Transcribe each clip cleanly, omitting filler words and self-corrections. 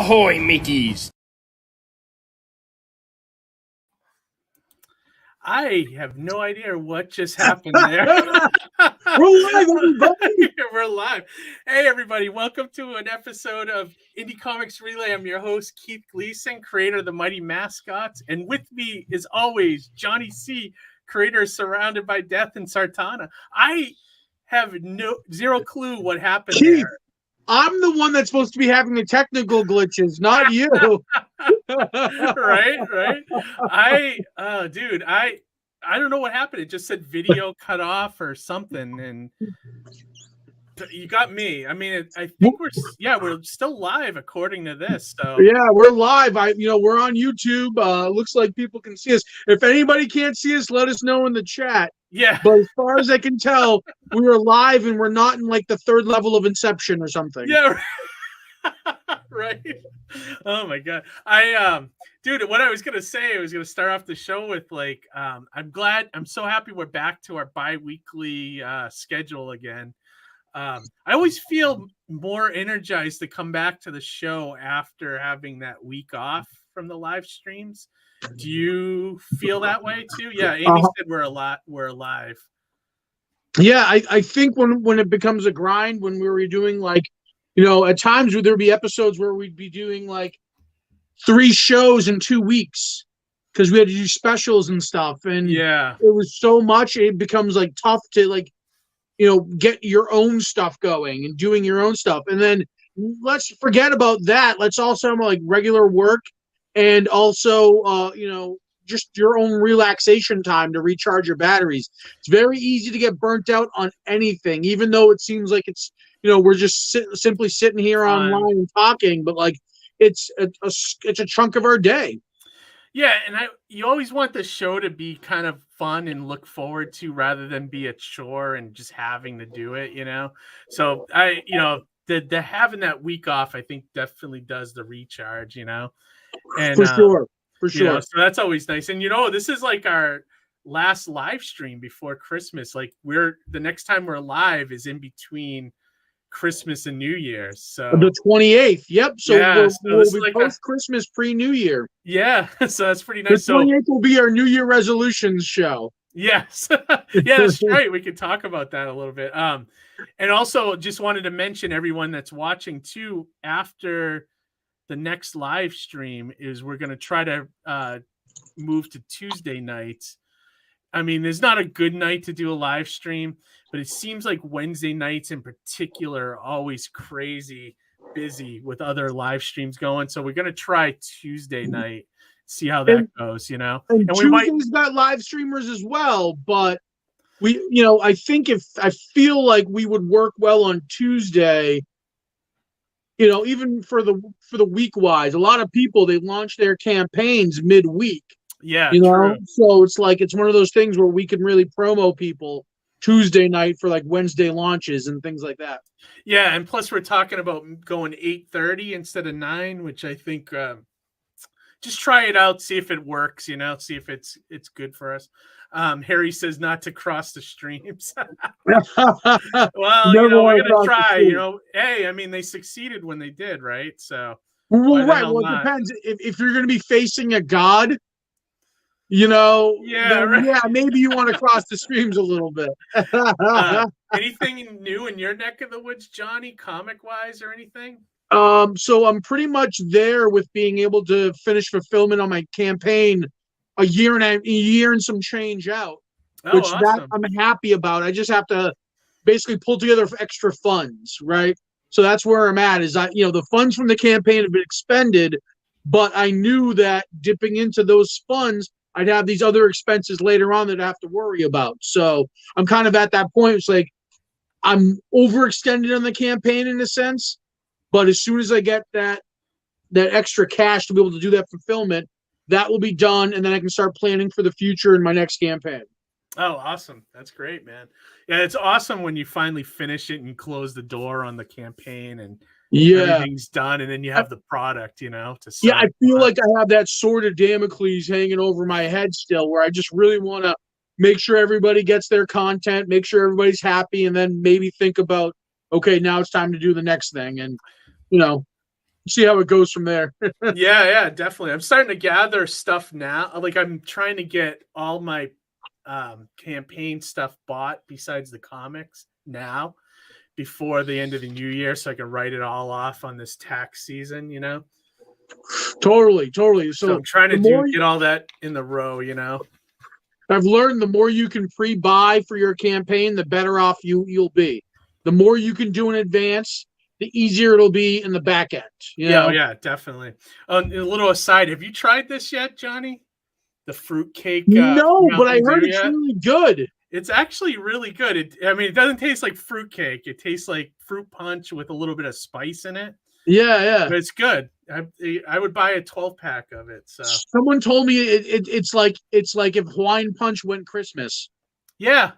Ahoy, mateys! I have no idea what just happened there. We're live, everybody! We're live. Hey, everybody. Welcome to an episode of Indie Comics Relay. I'm your host, Keith Gleason, creator of the Mighty Mascots. And with me, as always, Johnny C., creator of Surrounded by Death and Sartana. I have zero clue what happened Keith, there. I'm the one that's supposed to be having the technical glitches, not you. right. I don't know what happened. It just said video cut off or something, and you got me. I mean, I think we're still live according to this. So yeah, we're live. We're on YouTube. Looks like people can see us. If anybody can't see us, let us know in the chat. Yeah. But as far as I can tell, we are live and we're not in like the third level of Inception or something. Yeah. Right. Oh my god. Dude, what I was gonna say, I was gonna start off the show with I'm so happy we're back to our bi-weekly schedule again. I always feel more energized to come back to the show after having that week off from the live streams. Do you feel that way too? Yeah, Amy said we're alive. Yeah, I think when it becomes a grind, when we were doing at times there'd be episodes where we'd be doing 3 shows in 2 weeks because we had to do specials and stuff, and yeah, it was so much it becomes tough to get your own stuff going and doing your own stuff. And then let's forget about that. Let's also have regular work and also just your own relaxation time to recharge your batteries. It's very easy to get burnt out on anything, even though it seems like it's we're just simply sitting here online and talking, but it's a chunk of our day. Yeah, and you always want the show to be kind of fun and look forward to rather than be a chore and just having to do it, So the having that week off, I think definitely does the recharge, And For sure. So that's always nice. And this is our last live stream before Christmas. The next time we're live is in between Christmas and New Year's, so the 28th. Yep. So yeah, we'll be post-Christmas, pre-New Year. Yeah, so that's pretty nice. The 28th will be our New Year resolutions show. Yes, yeah, that's right. We could talk about that a little bit. And also just wanted to mention everyone that's watching too. After the next live stream is we're going to try to move to Tuesday nights. I mean, there's not a good night to do a live stream, but it seems like Wednesday nights in particular are always crazy busy with other live streams going. So we're going to try Tuesday night, see how that goes, And Tuesday's got live streamers as well, but I think I feel like we would work well on Tuesday, even for the week wise. A lot of people, they launch their campaigns midweek. Yeah, true. So it's it's one of those things where we can really promo people Tuesday night for Wednesday launches and things like that. Yeah, and plus we're talking about going 8:30 instead of 9, which I think just try it out, see if it works, see if it's good for us. Harry says not to cross the streams. Well, we're gonna try. Hey, I mean, they succeeded when they did, right? So right. Well, it depends. If you're going to be facing a god, right. Maybe you want to cross the streams a little bit. Anything new in your neck of the woods, Johnny, comic wise or anything? So I'm pretty much there with being able to finish fulfillment on my campaign a year and some change out, which awesome. That I'm happy about. I just have to basically pull together extra funds, right? So that's where I'm at. Is the funds from the campaign have been expended, but I knew that dipping into those funds, I'd have these other expenses later on that I have to worry about. So I'm kind of at that point. It's I'm overextended on the campaign in a sense, but as soon as I get that extra cash to be able to do that fulfillment, that will be done, and then I can start planning for the future in my next campaign. Oh, awesome. That's great, man. Yeah, it's awesome when you finally finish it and close the door on the campaign and everything's done, and then you have the product, to sell. I feel like I have that sword of Damocles hanging over my head still, where I just really want to make sure everybody gets their content, make sure everybody's happy, and then maybe think about, okay, now it's time to do the next thing. And See how it goes from there. Yeah, definitely. I'm starting to gather stuff now. Like I'm trying to get all my campaign stuff bought besides the comics now before the end of the new year, so I can write it all off on this tax season, you know. Totally. So I'm trying to get all that in the row, you know. I've learned the more you can pre-buy for your campaign, the better off you'll be. The more you can do in advance, the easier it'll be in the back end. You know? Yeah, definitely. A little aside, have you tried this yet, Johnny? The fruitcake? No, but I heard it's really good. It's actually really good. It doesn't taste like fruitcake. It tastes like fruit punch with a little bit of spice in it. Yeah. But it's good. I would buy a 12-pack of it. So someone told me it's like if Hawaiian Punch went Christmas. Yeah,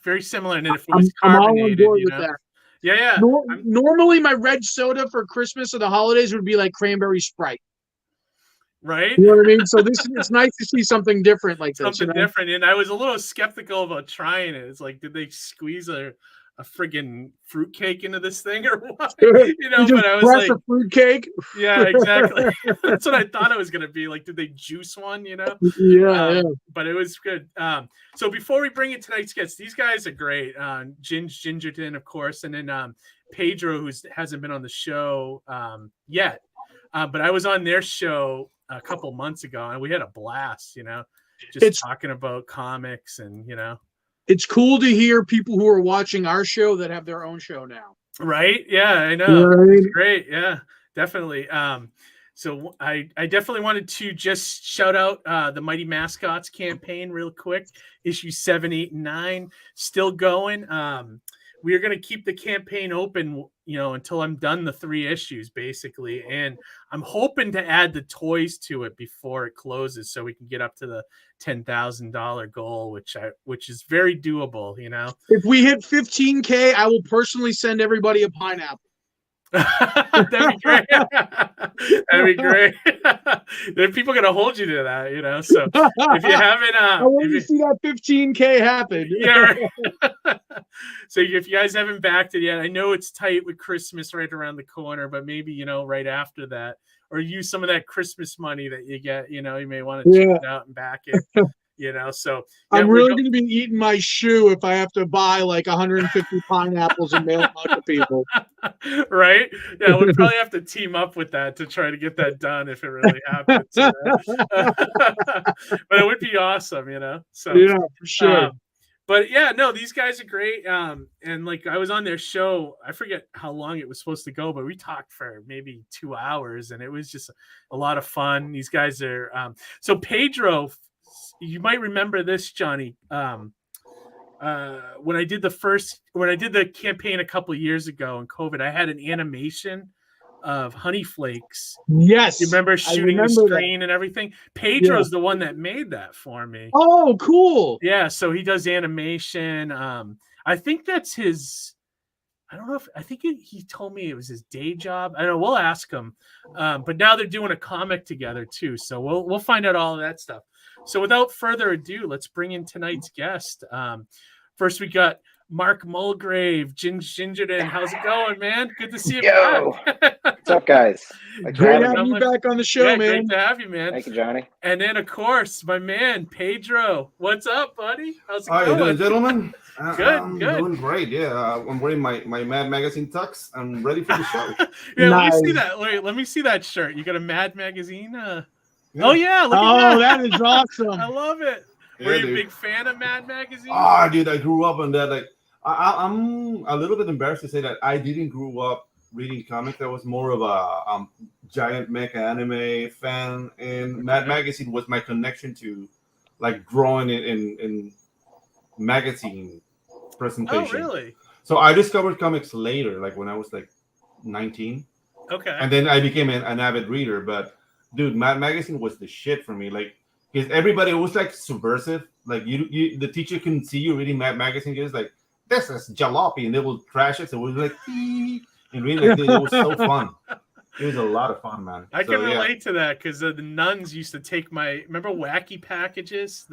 very similar. And if it was carbonated, I'm all on board with that. Yeah. Normally, my red soda for Christmas or the holidays would be like cranberry Sprite. Right? You know what I mean? So it's nice to see something different like this. Something different. And I was a little skeptical about trying it. It's like, did they squeeze a friggin' fruitcake into this thing or what? You know, but I was like, a fruitcake. Yeah, exactly. That's what I thought it was gonna be. Like, did they juice one? You know? Yeah. But it was good. So before we bring in tonight's guests, these guys are great. Gingerton, of course, and then Pedro, who hasn't been on the show yet. But I was on their show a couple months ago, and we had a blast. You know, just talking about comics and It's cool to hear people who are watching our show that have their own show now. Right? Yeah, I know. Right. It's great. Yeah, definitely. So I definitely wanted to just shout out the Mighty Mascots campaign real quick. Issue 7, 8, and 9 still going. We are going to keep the campaign open, until I'm done the 3 issues, basically. And I'm hoping to add the toys to it before it closes, so we can get up to the $10,000 goal, which is very doable. If we hit 15K, I will personally send everybody a pineapple. That'd be great. That'd be great. Then people are gonna hold you to that, So if you haven't, I want to see that 15K happen. Yeah. Right. So if you guys haven't backed it yet, I know it's tight with Christmas right around the corner, but maybe right after that, or use some of that Christmas money that you get. You may want to check it out and back it. So I'm really going to be eating my shoe if I have to buy like 150 pineapples and mail them out to people. Right? Yeah, we'll probably have to team up with that to try to get that done if it really happens. But it would be awesome, So yeah, for sure. But yeah, no, these guys are great. And like I was on their show, I forget how long it was supposed to go, but we talked for maybe 2 hours, and it was just a lot of fun. These guys are so Pedro. You might remember this, Johnny. When I did the campaign a couple of years ago in COVID, I had an animation of Honey Flakes. Yes. You remember shooting the screen and everything? Pedro's the one that made that for me. Oh, cool. Yeah, so he does animation. I think that's his. I don't know I think he told me it was his day job. I don't know. We'll ask him. But now they're doing a comic together too, so we'll find out all of that stuff. So without further ado, let's bring in tonight's guest. First, we got Mark Mulgrave, Gingerton. How's it going, man? Good to see you back. What's up, guys? Great having you back on the show, man. Great to have you, man. Thank you, Johnny. And then, of course, my man, Pedro. What's up, buddy? How's it going? How you doing, gentlemen? Good. Doing great. Yeah, I'm wearing my Mad Magazine tux. I'm ready for the show. Yeah, nice. Let me see that. Wait, let me see that shirt. You got a Mad Magazine? Yeah. Oh, yeah. Look at that is awesome. I love it. Yeah, were you a big fan of Mad Magazine? Oh, dude, I grew up on that. Like, I'm a little bit embarrassed to say that I didn't grow up reading comics. I was more of a giant mecha anime fan, and Mad Magazine was my connection to, like, growing in magazine presentation. Oh, really? So I discovered comics later, like when I was like 19. Okay. And then I became an avid reader. But dude, Mad Magazine was the shit for me. Like, because everybody was like subversive. Like you the teacher couldn't see you reading Mad Magazine. It was like, this is jalopy, and they will crash it. So it was like, and really, like, it was so fun. It was a lot of fun, man. I can relate to that because the nuns used to take remember wacky packages,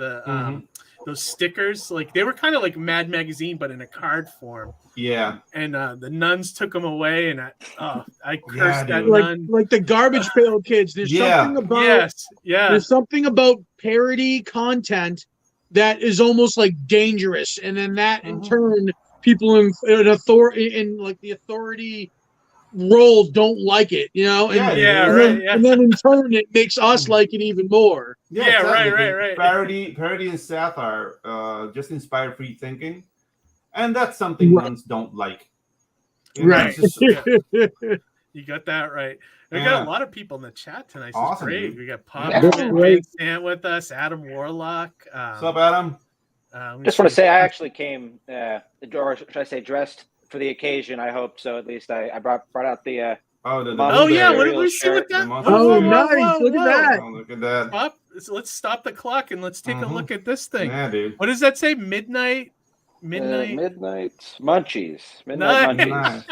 those stickers, like they were kind of like Mad Magazine, but in a card form. Yeah. And the nuns took them away, and I cursed that like, nun. Like the Garbage Pail Kids. There's something about there's something about parody content that is almost like dangerous, and then that in turn, people in authority in like the authority role don't like it, you know. And, and then in turn, it makes us like it even more. Yeah, right. Parody and satire just inspire free thinking, and that's something nuns don't like. Right. You got that right. We got a lot of people in the chat tonight. This is great. We got Pop Vincent with us, Adam Warlock. What's up, Adam? Just want to say I actually came, or should I say, dressed for the occasion. I hope so. At least I brought out the. What did we see with that? Nice! Look at that! Oh, look at that! Let's stop the clock and let's take a look at this thing. Yeah, dude. What does that say? Midnight munchies. Midnight munchies.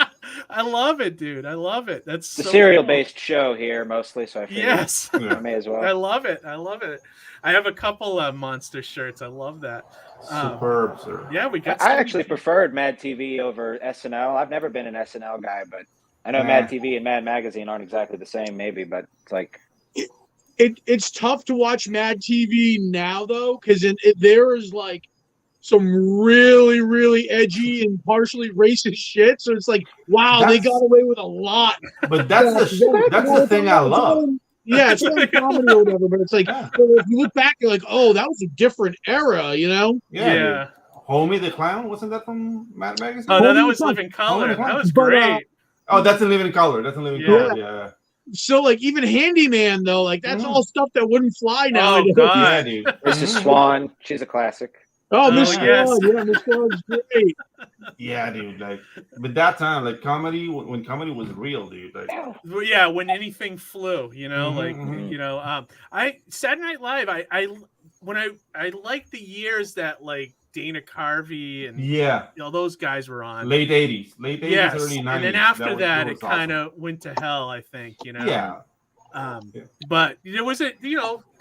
I love it, dude. I love it. That's the cereal-based show here mostly, so I figured I may as well. I love it. I have a couple of monster shirts. I love that. Superb, sir. Yeah, we got. I actually preferred Mad TV over SNL. I've never been an SNL guy, but I know Mad TV and Mad Magazine aren't exactly the same, maybe, but it's like. It's tough to watch Mad TV now though, because there is like some really, really edgy and partially racist shit. So it's like, wow, they got away with a lot. But that's the thing I love. Yeah, it's like comedy or whatever, but it's like if you look back, you're like, oh, that was a different era, you know? Yeah. Homie the Clown, wasn't that from Mad Magazine? Oh no, that was Living Color. That was great. That's in Living Color. That's in Living Color. Yeah. So like even Handyman though, like that's all stuff that wouldn't fly now. Oh god, dude. Mrs. Swan, she's a classic. Oh, Miss Swan, Miss Swan's great. Yeah, dude. Like, but that time, like comedy, when comedy was real, dude. Like, yeah, when anything flew, you know, you know, Saturday Night Live. I liked the years that like Dana Carvey and those guys were on late 80s, early 90s. And then after that it kind of went to hell, I think, you know. But there was a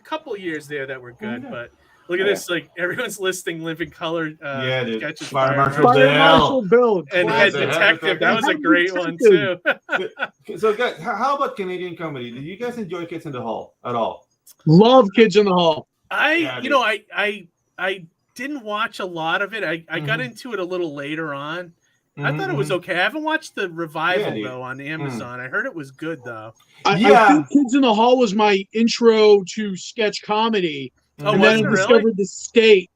couple years there that were good, but look at this, like everyone's listing Living Color sketches. Fire Marshal Bill and Head Detective. That was a great one too. So guys, how about Canadian comedy? Did you guys enjoy Kids in the Hall at all? Love Kids in the Hall. I didn't watch a lot of it. I got into it a little later on. I thought it was okay. I haven't watched the revival though on Amazon. I heard it was good though. I think Kids in the Hall was my intro to sketch comedy. And then I discovered The State.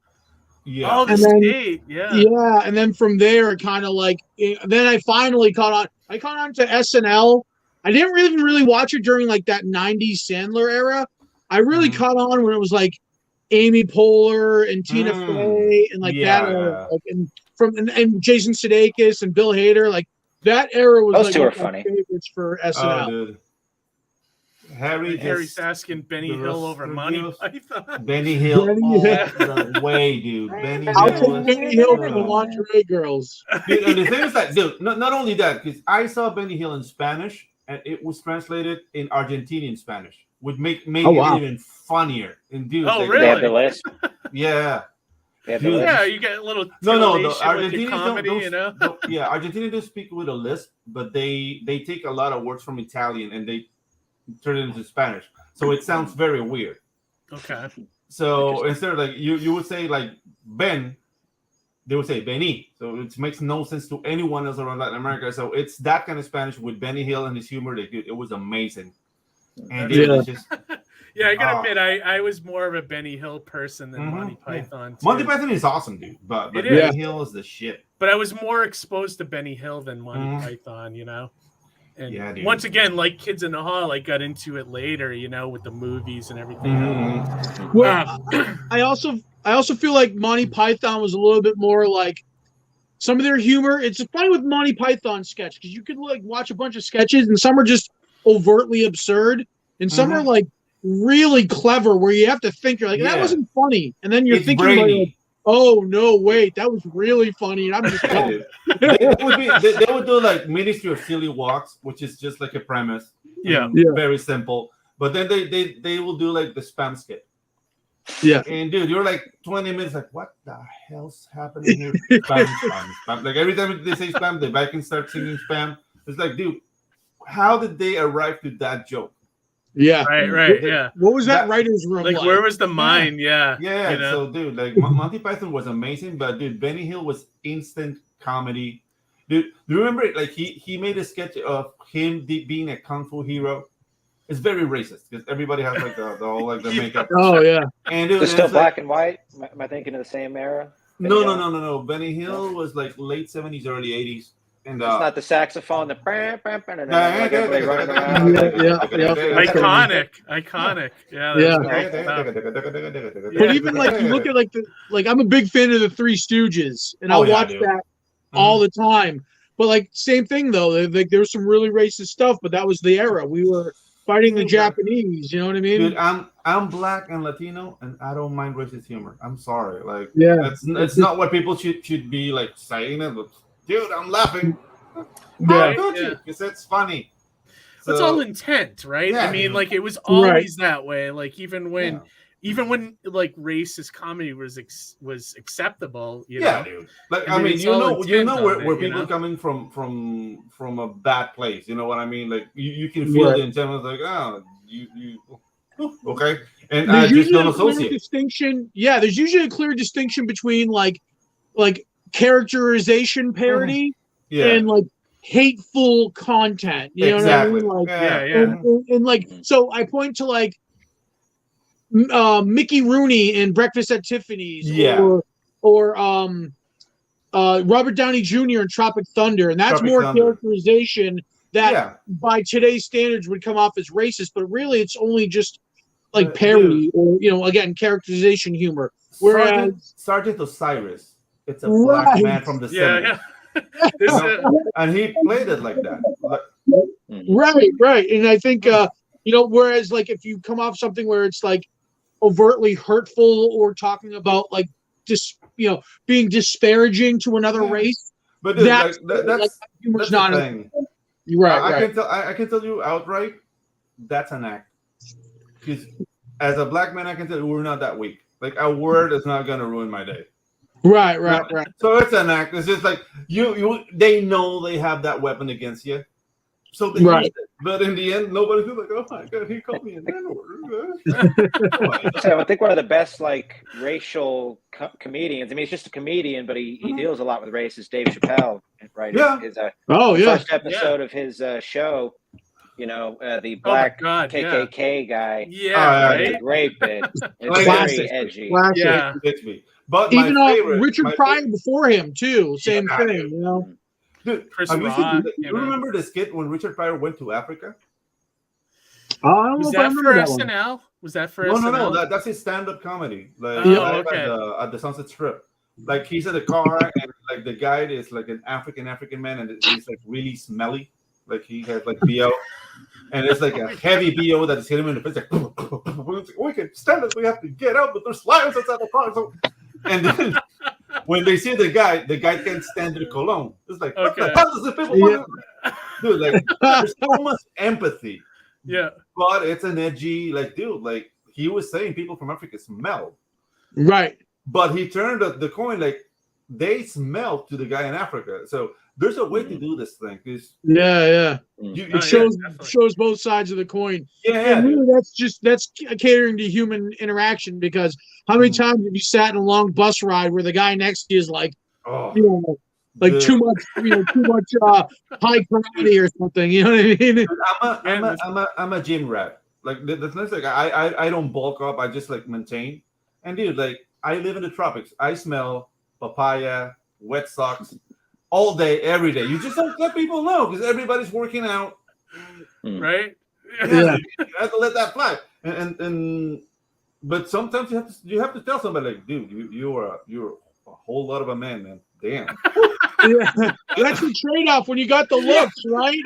Yeah. Oh, The State. Yeah. Yeah, and then from there, it kind of like. Then I finally caught on. I caught on to SNL. I didn't really watch it during like that '90s Sandler era. I really caught on when it was like Amy Poehler and Tina Fey and like that era, like, and Jason Sudeikis and Bill Hader. Like that era was those two are funny favorites for SNL. Oh, dude. Harry's asking Benny Hill over Monty Python. Benny Hill all the way, dude. I'll take Benny Hill for the Lingerie Girls. Dude, and the thing is that, dude, not only that, because I saw Benny Hill in Spanish, and it was translated in Argentinian Spanish, which made it even funnier. And dude, really? They have the list. Yeah. You get a little the Argentinians comedy, don't, you know. Argentinians don't speak with a lisp, but they take a lot of words from Italian and they turn it into Spanish, so it sounds very weird. Okay. So instead of like you would say like Ben, they would say Benny. So it makes no sense to anyone else around Latin America. So it's that kind of Spanish with Benny Hill and his humor. It was amazing. And it just I gotta admit, I was more of a Benny Hill person than Monty Python. Too. Monty Python is awesome, dude. But Benny Hill is the shit. But I was more exposed to Benny Hill than Monty Python, you know. And once again, like Kids in the Hall, I got into it later, you know, with the movies and everything. Well, I also feel like Monty Python was a little bit more like some of their humor. It's funny with Monty Python sketch because you could like watch a bunch of sketches and some are just overtly absurd and some are like really clever where you have to think you're like that wasn't funny, and then you're thinking like, oh no, wait, that was really funny, and I'm just they would do like Ministry of Silly Walks, which is just like a premise. Yeah. very simple. But then they will do like the spam skit. Yeah. And dude, you're like 20 minutes like, what the hell's happening here? Spam, spam, spam. Like every time they say spam, the Vikings start singing spam. It's like, dude, how did they arrive to that joke? Yeah. Right. Yeah. What was that writer's room Like, where was the mind? Yeah. Yeah. You know? So, dude, like Monty Python was amazing, but dude, Benny Hill was instant comedy. Dude, do you remember it? Like he made a sketch of him being a kung fu hero. It's very racist because everybody has like the whole like the makeup. Oh yeah. And dude, It's still like, black and white. Am I thinking of the same era? No. Benny Hill was like late 70s, early 80s. And It's not the saxophone. The iconic. Yeah. But even like you look at like I'm a big fan of the Three Stooges, and I'll watch that all the time. But like same thing though, like there was some really racist stuff, but that was the era. We were fighting the Japanese. You know what I mean? Dude, I'm black and Latino, and I don't mind racist humor. I'm sorry, like it's not what people should be like saying it. But dude, I'm laughing. Yeah, because it's funny. So, it's all intent, right? Yeah, I mean, like it was always that way. Like even when like racist comedy was acceptable, you know? Dude. Like I mean, you know where people coming from a bad place. You know what I mean? Like you can feel the intent. Like you okay, and I just don't associate. Distinction. Yeah, there's usually a clear distinction between like characterization parody and like hateful content. You know what I mean? Like and like so I point to like Mickey Rooney in Breakfast at Tiffany's, or Robert Downey Jr. in Tropic Thunder, and that's characterization that by today's standards would come off as racist, but really it's only just like parody or again characterization humor. Whereas Sergeant Osiris, it's a black man from the 70s. And he played it like that. Right, and I think whereas like if you come off something where it's like overtly hurtful or talking about like just being disparaging to another race, but dude, that's humor's not the thing. Right. I can tell you outright that's an act. Because as a black man, I can tell you we're not that weak. Like a word is not gonna ruin my day. Right. So it's an act. It's just like they know they have that weapon against you. So they use it. But in the end, nobody's like, oh my god, he called me an N-word. So I think one of the best like racial comedians. I mean, he's just a comedian, but he deals a lot with race. Is Dave Chappelle, right? His first episode of his show. The black KKK guy. Great bit. It's very edgy. But even Richard Pryor before him too. Same thing. Dude, Chris Rock. You remember the skit when Richard Pryor went to Africa? Was that for SNL? Was that for SNL? No. That's his stand-up comedy. Like at the Sunset Strip. Like he's in the car and like the guy is like an African man and he's like really smelly. Like he has like BO. And it's like a heavy BO that is hitting him in the face. Like, we can stand it. We have to get out, but there's lions outside the car. So, and then when they see the guy can't stand the cologne. It's like, what the hell does the people want? Dude, like, there's so much empathy. Yeah. But it's an edgy, like, dude, like, he was saying people from Africa smell. Right. But he turned the coin, like, they smell to the guy in Africa. So there's a way to do this thing. It shows both sides of the coin. And really that's catering to human interaction, because how many times have you sat in a long bus ride where the guy next to you is like too much high karate or something, you know what I mean? I'm a gym rat. Like that's like I don't bulk up, I just like maintain. And dude, like I live in the tropics. I smell papaya, wet socks all day, every day. You just don't let people know because everybody's working out, right? You have to let that fly. And but sometimes you have to tell somebody like, dude, you're a whole lot of a man. Damn. That's the trade-off when you got the looks, right?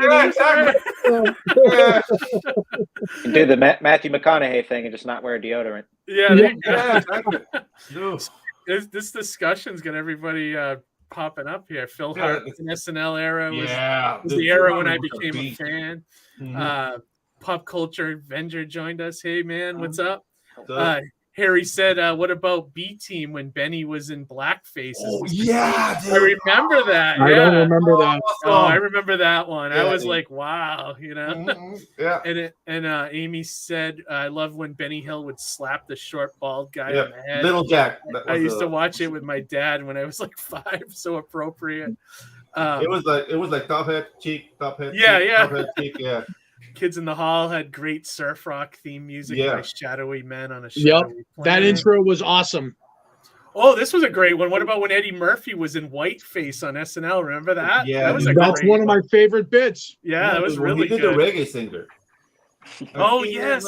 Do the Matthew McConaughey thing and just not wear deodorant. Exactly. This discussion's got everybody popping up here. Phil Hart, an SNL era was the era when I became a fan. Pop Culture Avenger joined us. Hey man, what's up? Harry said, "What about B Team when Benny was in blackface?" Oh yeah, dude. I remember that. I don't remember that. Oh, I remember that one. Yeah, I was like, "Wow," you know. Mm-hmm. Yeah. And Amy said, "I love when Benny Hill would slap the short bald guy on the head." Little Jack. I used to watch it with my dad when I was like 5. So appropriate. It was like top head, cheek, top head. Yeah, cheek, yeah. Top head, cheek, yeah. Kids in the Hall had great surf rock theme music by Shadowy Men on a Shadowy Planet. That intro was awesome. Oh, this was a great one. What about when Eddie Murphy was in Whiteface on SNL? Remember that? Yeah, that's one of my favorite bits. Yeah, that was really good. He did the reggae singer. Oh, yes.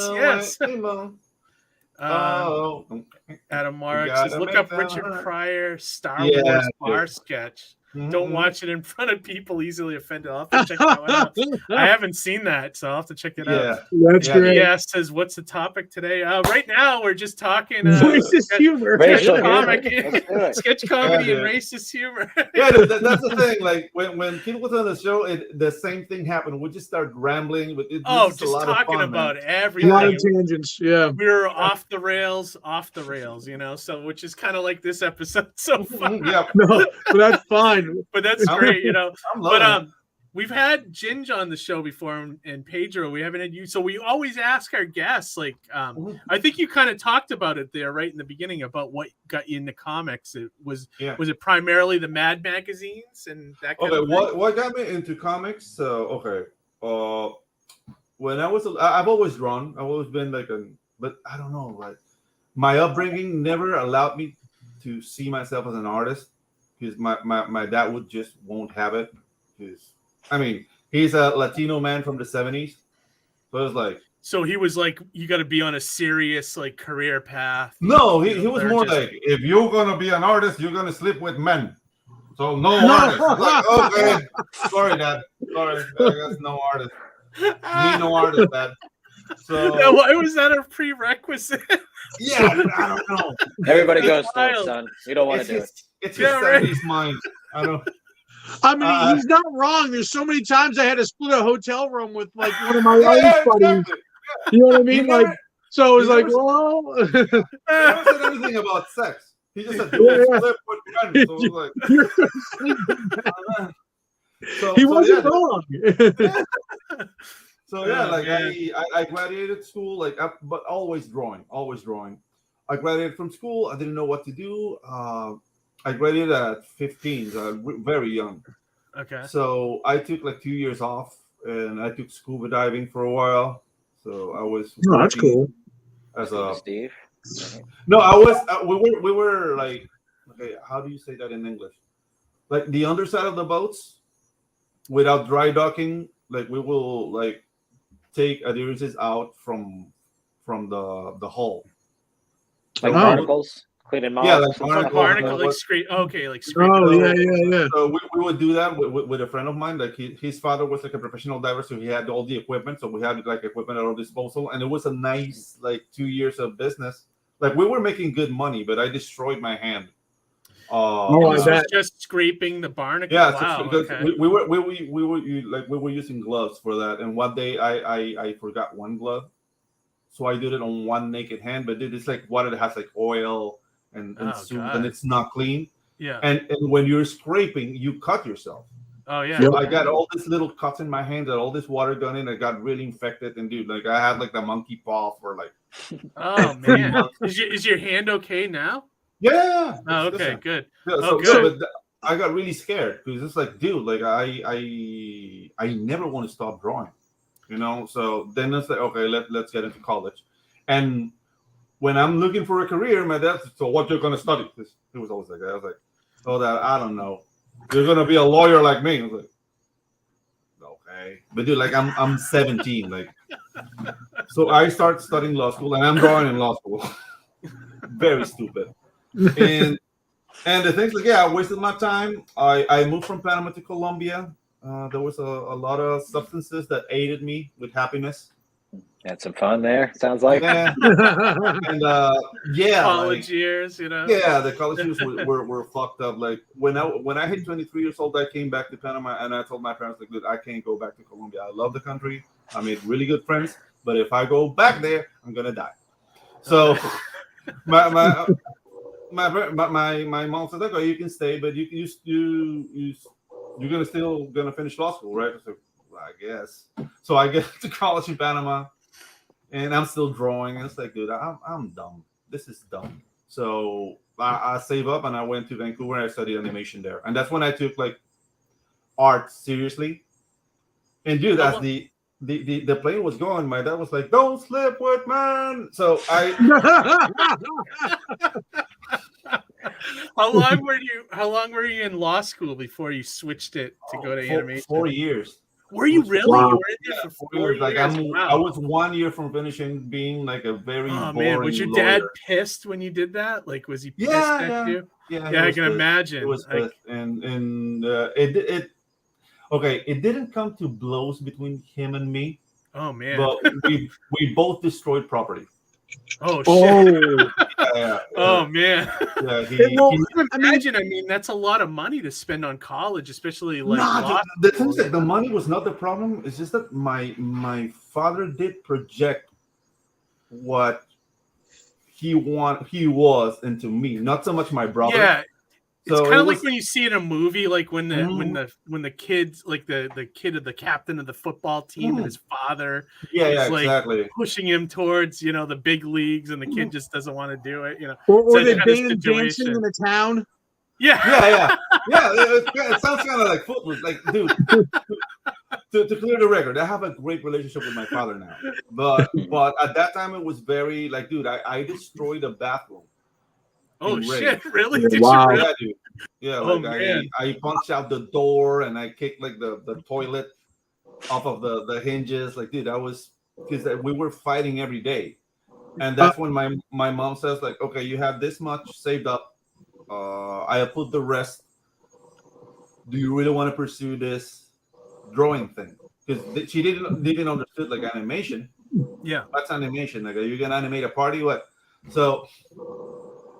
Adam Mark says, look up Richard Pryor Star Wars bar sketch. Mm-hmm. Don't watch it in front of people easily offended. I'll have to check that one out. I haven't seen that, so I'll have to check it out. That's great. Yeah, says, what's the topic today? Right now, we're just talking racist humor, sketch comedy, and racist humor. Yeah, that's the thing. Like when people was on the show, the same thing happened. We just start rambling with it. Just talking about everything. A lot of tangents. Yeah, we were off the rails, you know. So which is kind of like this episode so far. Yeah, no, but that's fine. But that's great, you know. But we've had Ginge on the show before, and Pedro. We haven't had you, so we always ask our guests. Like, I think you kind of talked about it there, right in the beginning, about what got you into comics. Was it primarily the Mad magazines and that kind of thing? What got me into comics? When I've always drawn. I've always been but I don't know, like my upbringing never allowed me to see myself as an artist. Because my dad won't have it. Because he's a Latino man from the 70s. So it's like. So he was like, you got to be on a serious career path. No, he was more like, if you're gonna be an artist, you're gonna sleep with men. So no artist. Like, okay, sorry, Dad. Sorry, I guess no artist. Me no artist, Dad. So why was that a prerequisite? Yeah, I don't know. Everybody goes through it, son. You don't want to do it. It's his 70s mind. I don't. He's not wrong. There's so many times I had to split a hotel room with one of my artist buddies. Exactly. You know what I mean? So it was like, well. He never said anything about sex. He just said, flip with friends. So it was like, he wasn't wrong. So I graduated school, but always drawing. I graduated from school. I didn't know what to do. I graduated at 15, very young. Okay. So I took 2 years off, and I took scuba diving for a while. So I was. Oh, that's cool. As a Steve. No, I was. We were like, okay, how do you say that in English? Like the underside of the boats, without dry docking. Like we will take adherences out from the hull. Like barnacles, cleaning models. Yeah, like barnacle, scrape. Okay, scrape. Oh, yeah. So we would do that with a friend of mine. Like his father was a professional diver, so he had all the equipment. So we had equipment at our disposal, and it was a nice 2 years of business. We were making good money, but I destroyed my hand. This was just scraping the barnacle. Yeah, wow, because okay. we were using gloves for that, and one day I forgot one glove. So I did it on one naked hand, but it's water that has oil and soup, and it's not clean. Yeah. And when you're scraping, you cut yourself. Oh yeah. So I got all these little cuts in my hand, and all this water got in. I got really infected, and dude, I had the monkey paw for Oh man, is your hand okay now? Yeah. Oh, okay, good. Yeah, good. But I got really scared because it's dude, I never want to stop drawing. So then it's okay, let's get into college. And when I'm looking for a career, my dad said, so what you're going to study? He was always like that. I was like, oh, Dad, I don't know. You're going to be a lawyer like me. I was like, okay. But dude, I'm 17. So I start studying law school, and I'm drawing in law school. Very stupid. And the things I wasted my time. I moved from Panama to Colombia. There was a lot of substances that aided me with happiness. Had some fun there, sounds like. Yeah. And college years, Yeah, the college years were fucked up. When I hit 23 years old, I came back to Panama, and I told my parents, look, I can't go back to Colombia. I love the country. I made really good friends. But if I go back there, I'm gonna die. So my mom said, okay, you can stay, but you're gonna finish law school, right? I said, well, I guess. So I get to college in Panama, and I'm still drawing. And it's like, dude, I'm dumb. This is dumb. So I save up and I went to Vancouver and I studied animation there. And that's when I took like art seriously. And dude, as the plane was going, my dad was like, "Don't slip with man." So I How long were you in law school before you switched it to go to animation? 4 years. Were you really? Wow. You were in there for 4 years. Like Wow. I was 1 year from finishing being like a very boring man, was your lawyer. dad pissed when you did that? Like, was he pissed at you? Yeah, I can imagine. It was like, and it didn't come to blows between him and me. Oh man! But we both destroyed property. Oh shit! Yeah. Oh man! Well, imagine. I mean, that's a lot of money to spend on college, especially like. The thing is that the money was not the problem. It's just that my father did project what he was into me, not so much my brother. Yeah. It's So kind of it like was- when you see in a movie, like when the kids, like the kid of the captain of the football team and his father is like exactly. pushing him towards, the big leagues, and the kid just doesn't want to do it, Or they that kind of banned dancing situation. in the town. Yeah. It sounds kind of like football. Like, dude, to clear the record, I have a great relationship with my father now. But at that time, it was very like, dude, I destroyed a bathroom. Oh shit! rage. Really? Yeah, Did wow. you really? Yeah, dude. Yeah, Oh, like man. I punched out the door and I kicked like the toilet off of the hinges. Like, dude, because we were fighting every day. And that's when my mom says, like, okay, you have this much saved up. I put the rest. Do you really want to pursue this drawing thing? Because she didn't understood like animation. Yeah. What's animation? Like, are you gonna animate a party? What? So,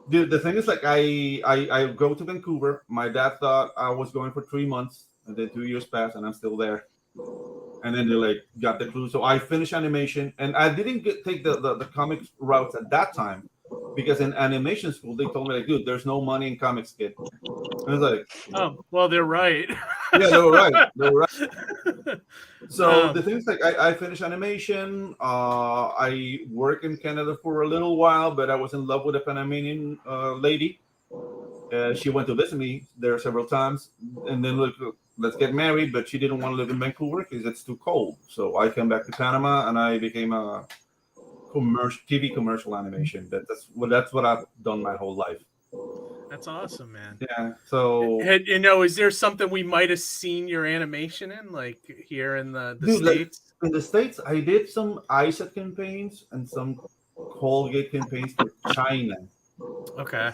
dude, the thing is, like, I go to Vancouver. My dad thought I was going for 3 months, and then 2 years passed, and I'm still there. And then they like got the clue. So I finished animation, and I didn't take the comics routes at that time, because in animation school they told me, like, dude, there's no money in comics, kid. And I was like, Oh, well, they're right. yeah, they were right. They were right. So the thing is, like, I finished animation. I worked in Canada for a little while, but I was in love with a Panamanian lady. She went to visit me there several times, and then look, let's get married. But she didn't want to live in Vancouver because it's too cold. So I came back to Panama, and I became a TV commercial animation. That's what I've done my whole life. That's awesome, man. Yeah. So, And, is there something we might have seen your animation in, like here in the dude, States? Like, in the States, I did some ISET campaigns and some Colgate campaigns for China. Okay.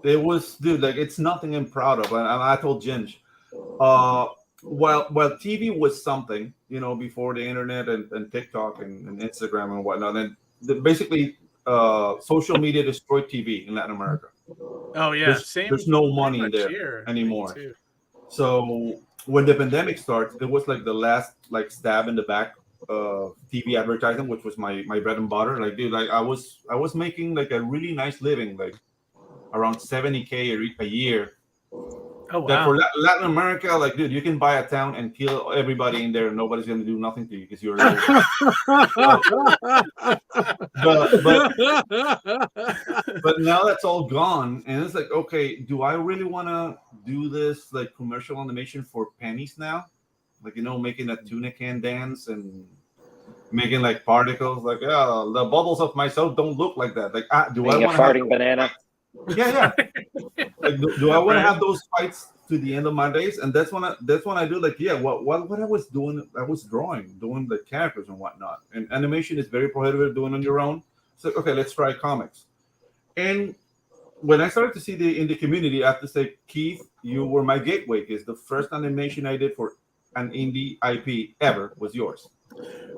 It was, dude, like, it's nothing I'm proud of. And I told Ginge, while TV was something, before the internet and TikTok and Instagram and whatnot, and basically social media destroyed TV in Latin America. Oh yeah, there's no money in there anymore. So when the pandemic started, it was like the last like stab in the back of TV advertising, which was my bread and butter. Like, dude, like I was making like a really nice living, like around $70K a year. Oh wow. That for Latin America, like, dude, you can buy a town and kill everybody in there, and nobody's gonna do nothing to you because you're. But now that's all gone, and it's like, okay, do I really want to do this like commercial animation for pennies now? Like, making a tuna can dance and making like particles, like, the bubbles of my soap don't look like that. Like, do I want a farting banana? Yeah. Like, do I want to have those fights to the end of my days? And that's when I do, like, what I was doing, I was doing the characters and whatnot. And animation is very prohibitive doing on your own. So, okay, let's try comics. And when I started to see in the community, I have to say, Keith, you were my gateway, because the first animation I did for an indie IP ever was yours.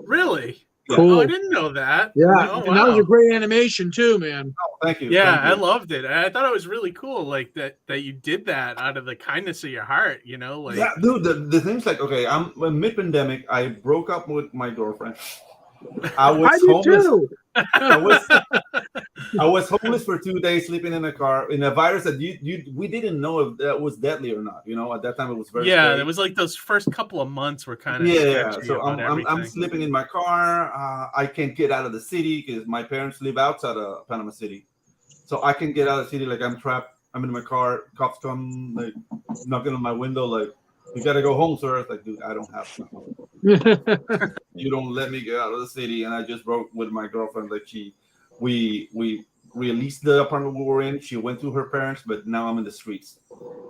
Really? Cool. Oh, I didn't know that. Yeah, oh, and that was a great animation too, man. Oh, thank you. Yeah, thank you. I loved it. I thought it was really cool, like that you did that out of the kindness of your heart. Like yeah, dude. The thing's like, okay, I'm mid-pandemic. I broke up with my girlfriend. I was homeless. Too. I was homeless for 2 days, sleeping in a car in a virus that we didn't know if that was deadly or not. At that time it was very scary. It was like those first couple of months were kind of sketchy. So I'm sleeping in my car. I can't get out of the city because my parents live outside of Panama City, so I can get out of the city. Like I'm trapped. I'm in my car. Cops come like knocking on my window. Like, you gotta go home, sir. It's like, dude, I don't have to. You don't let me get out of the city, and I just broke with my girlfriend. Like we released the apartment we were in. She went to her parents, but now I'm in the streets.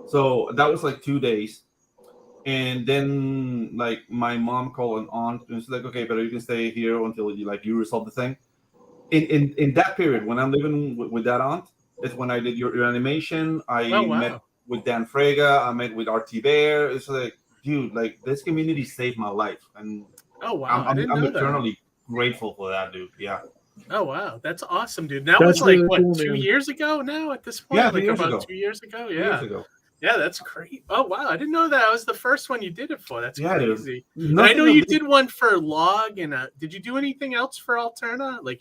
So that was like 2 days, and then like my mom called an aunt, and she's like, okay, but you can stay here until you resolve the thing. In that period when I'm living with that aunt, is when I did your animation. I met with Dan Frega. I met with RT Bear. It's like, dude, like this community saved my life, and I'm eternally grateful for that, dude. Yeah. Oh wow, that's awesome, dude. That was like really cool, 2 years ago now at this point? Yeah, like about 2 years ago. Yeah. 2 years ago. Yeah, that's great. Oh wow, I didn't know that was the first one you did it for. That's crazy. And I know you did one for Log, and did you do anything else for Alterna? I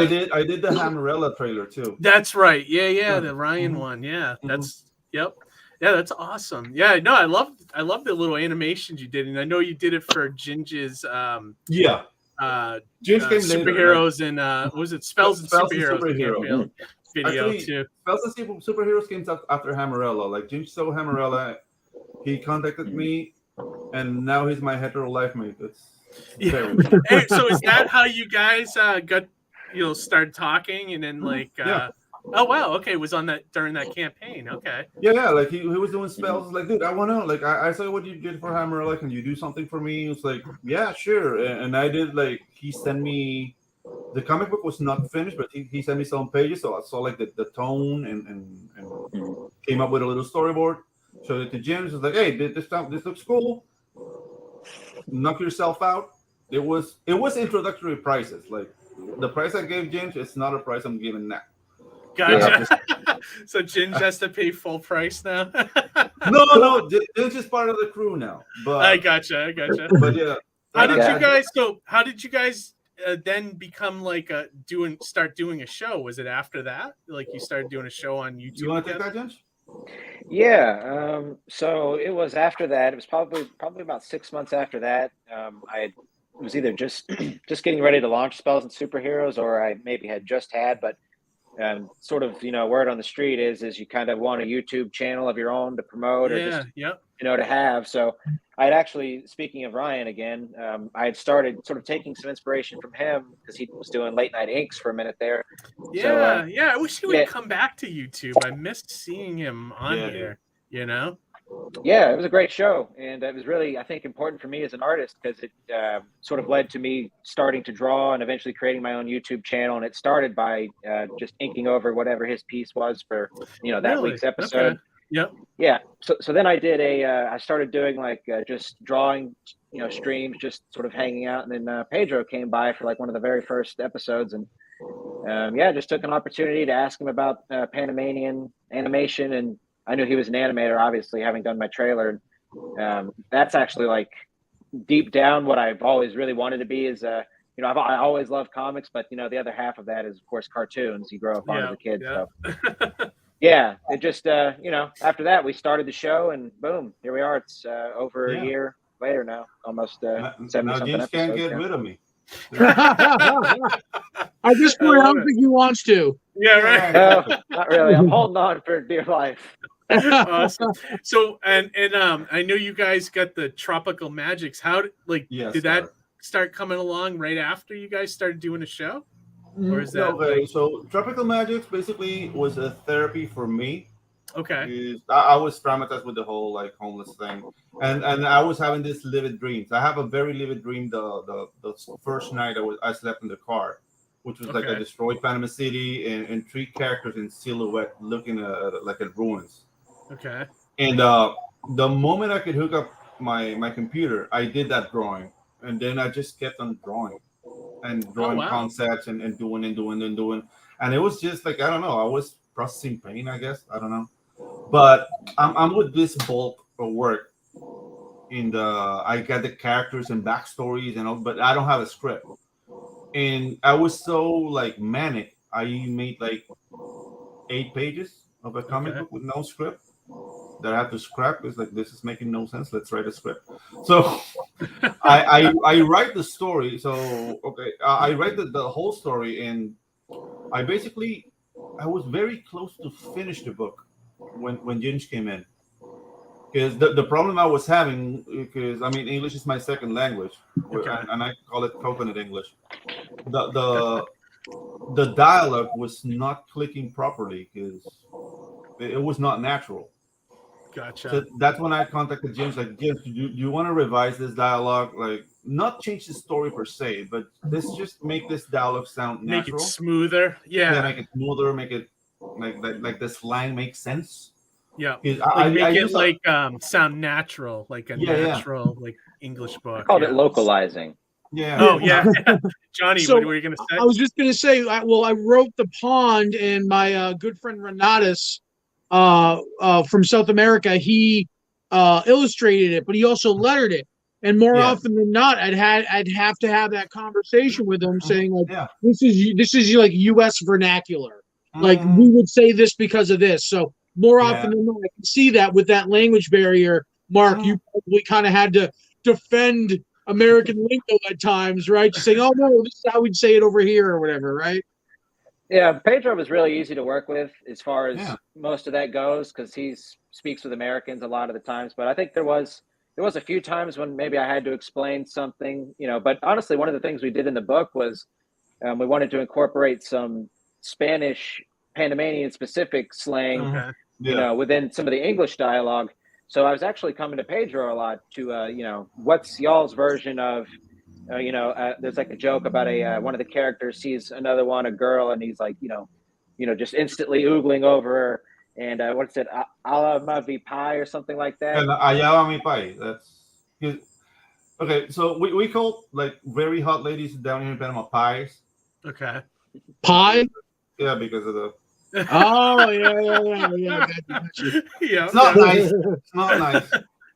did. I did the Hammerella trailer too. That's right. Yeah, the Ryan one. Yeah, that's yep. Yeah, that's awesome. Yeah, no, I love the little animations you did, and I know you did it for Ginge's Ginge came superheroes later, and what was it? Spells and Superheroes video. Actually, too. Spells and Superheroes came after Hammerella. Like Ginge saw Hammerella, he contacted me, and now he's my hetero life mate. Hey, so is that how you guys got started talking, and then oh wow, okay, it was on that during that campaign. Okay. Yeah, like he was doing spells. Like, dude, I want to, like, I saw what you did for Hammerella. Can you do something for me? It's like, yeah, sure. And I did, like, he sent me, the comic book was not finished, but he sent me some pages, so I saw like the tone and came up with a little storyboard. Showed it to James. Was like, hey, this looks cool. Knock yourself out. It was introductory prices. Like, the price I gave James, it's not a price I'm giving now. Gotcha. Yeah. So Ginge has to pay full price now. No, Ginge is part of the crew now. But I gotcha. But yeah, how did you guys then become like start doing a show? Was it after that? Like you started doing a show on YouTube? You want to take that, Ginge? Yeah. So it was after that. It was probably about 6 months after that. It was either just getting ready to launch Spells and Superheroes, or I maybe had just had, but sort of, word on the street is you kind of want a YouTube channel of your own to promote or just, to have. So I had actually, speaking of Ryan again, I had started sort of taking some inspiration from him because he was doing late night inks for a minute there. Yeah. I wish he would come back to YouTube. I missed seeing him on here, Yeah, it was a great show, and it was really, I think, important for me as an artist because it sort of led to me starting to draw and eventually creating my own YouTube channel. And it started by just inking over whatever his piece was for that week's episode. Okay. Yep. Yeah. So then I did I started doing like just drawing, streams, just sort of hanging out, and then Pedro came by for like one of the very first episodes, and just took an opportunity to ask him about Panamanian animation, and I knew he was an animator, obviously, having done my trailer. That's actually like deep down what I've always really wanted to be is, I always loved comics, but the other half of that is of course cartoons. You grow up on as a kid. Yeah. So it just, after that we started the show, and boom, here we are. It's over a year later now, almost 70 something episodes. Can't get rid of me. At this point, I don't think he wants to. Yeah, right. No, not really. I'm holding on for dear life. Awesome. So and I know you guys got the Tropical Magicks. Did that start coming along right after you guys started doing a show? Or is that so Tropical Magicks basically was a therapy for me. Okay. I was traumatized with the whole like homeless thing, and I was having these vivid dreams. I have a very vivid dream the first night I slept in the car, which was like a destroyed Panama City and 3 characters in silhouette looking at ruins. Okay. And the moment I could hook up my computer, I did that drawing, and then I just kept on drawing. and drawing concepts and doing. And it was just like, I don't know, I was processing pain, I guess. I don't know. But I'm with this bulk of work I got the characters and backstories and all, but I don't have a script. And I was so like manic. I made like 8 pages of a comic book with no script that I had to scrap. It's like, this is making no sense. Let's write a script. So I write the story. So I write the whole story, and I was very close to finish the book when Ginge came in. Because the problem I was having, because I mean, English is my second language, and I call it coconut English. The dialogue was not clicking properly because it was not natural. Gotcha. So that's when I contacted James. Like, James, do you want to revise this dialogue? Like, not change the story per se, but just make this dialogue sound natural. Make it smoother. Yeah, make it smoother. Make it like the slang makes sense. Yeah, make it sound natural, like a natural like English book. I called it localizing. Yeah. Oh yeah, Johnny. So, what were you going to say? I was just going to say. I wrote The Pond, and my good friend Renatus from South America, he illustrated it, but he also lettered it. And more often than not, I'd have to have that conversation with him, saying like, this is like U.S. vernacular. Like, we would say this because of this. So more often than not, I can see that with that language barrier, Mark, you probably kind of had to defend American lingo at times, right? Just saying, oh no, this is how we'd say it over here or whatever, right? Yeah, Pedro was really easy to work with as far as most of that goes, because he speaks with Americans a lot of the times. But I think there was a few times when maybe I had to explain something, But honestly, one of the things we did in the book was we wanted to incorporate some Spanish Panamanian specific slang, within some of the English dialogue. So I was actually coming to Pedro a lot to, what's y'all's version of, there's like a joke about one of the characters sees another one, a girl, and he's like, just instantly oogling over her. And what's it, ala mi pie or something like that? And ayala mi pie. That's okay. So we call like very hot ladies down here in Panama pies. Okay. Pie. Yeah, because of the. Oh yeah. Yeah. It's not nice. It's not nice.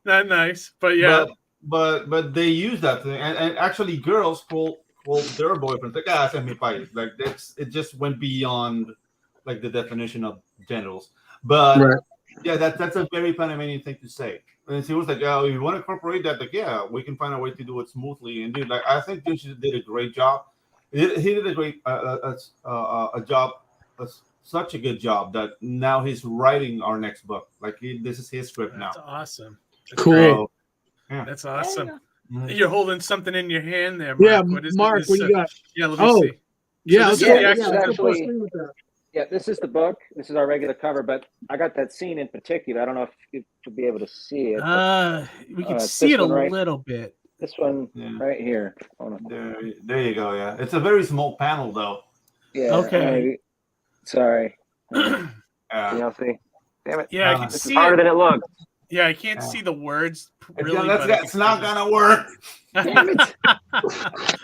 Not nice, but yeah. But they use that thing, and actually girls call their boyfriends like send me pie. Like it just went beyond like the definition of genitals. But that's a very Panamanian thing to say. And he was like, "Oh, you want to incorporate that? Like, yeah, we can find a way to do it smoothly." And dude, like, I think Ginge did a great job. He did a great a job, such a good job that now he's writing our next book. Like, this is his script now. That's awesome. That's cool. Great. Yeah. That's awesome. Yeah. You're holding something in your hand there, Mark. Yeah, Mark, what you got? Yeah, let me see. Yeah, this is the book. This is our regular cover, but I got that scene in particular. I don't know if you'll be able to see it. We can see it a little bit. This one right here. There you go. Yeah, it's a very small panel, though. Yeah. Okay. Sorry. Y'all see? Damn it. Yeah, I can see harder than it looks. Yeah, I can't see the words. Really, that's not gonna work. Damn it.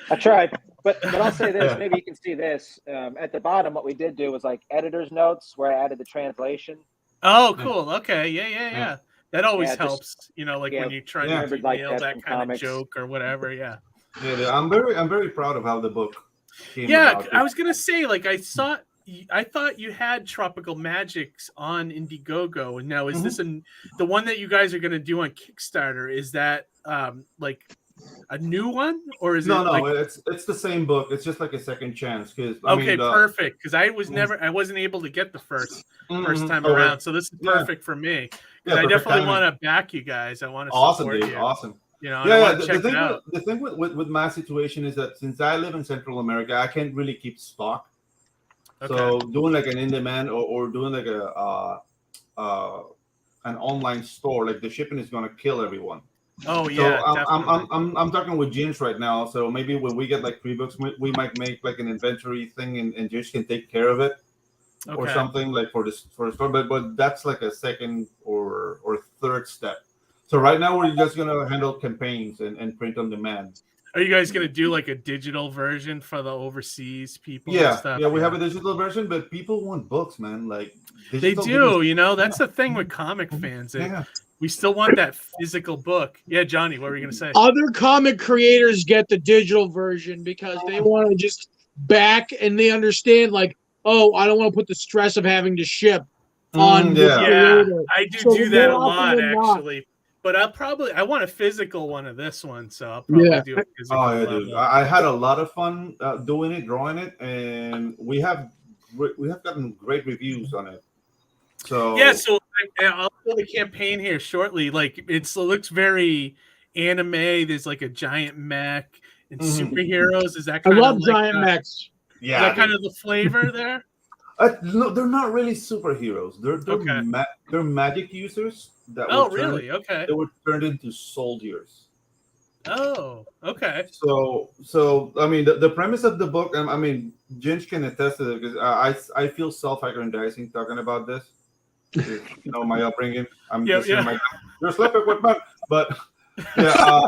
I tried. But I'll say this, maybe you can see this. At the bottom, what we did do was like editor's notes where I added the translation. Oh, cool. Okay. Yeah. That always helps, like when you're trying to nail that kind of joke or whatever. Yeah. Yeah, I'm very proud of how the book came out. I was gonna say, like, I thought you had Tropical Magicks on Indiegogo, and now is this the one that you guys are gonna do on Kickstarter? Is that like a new one, or is no? It's the same book. It's just like a second chance. Perfect. Because I wasn't able to get the first time around, so this is perfect for me. I definitely want to back you guys. I want to support you. Awesome. The thing with my situation is that since I live in Central America, I can't really keep stock. Okay. So doing like an in-demand or doing like an online store, like the shipping is gonna kill everyone. Oh yeah. So I'm talking with Ginge right now. So maybe when we get like 3 books, we might make like an inventory thing, and Ginge can take care of it, or something like for the store. But that's like a second or third step. So right now we're just gonna handle campaigns and print on demand. Are you guys gonna do like a digital version for the overseas people? Yeah, and stuff? yeah, we have a digital version, but people want books, man. Like they do, you know. That's the thing with comic fans. We still want that physical book. Yeah, Johnny, what were you gonna say? Other comic creators get the digital version because they want to just back and they understand, like, oh, I don't want to put the stress of having to ship on. I do that a lot actually. But I want a physical one of this one, so I'll probably do a physical dude. I had a lot of fun doing it, drawing it, and we have gotten great reviews on it. So yeah, so I'll do the campaign here shortly. Like it looks very anime. There's like a giant mech and superheroes. Is that kind I love giant mechs. Yeah, is that kind of the flavor there? No, they're not really superheroes. They're magic users. They were turned into soldiers. Oh, okay. So I mean, the premise of the book. I mean, Ginge can attest to it because I feel self-aggrandizing talking about this. You know, my upbringing. I'm just saying you're sleeping with men, but yeah.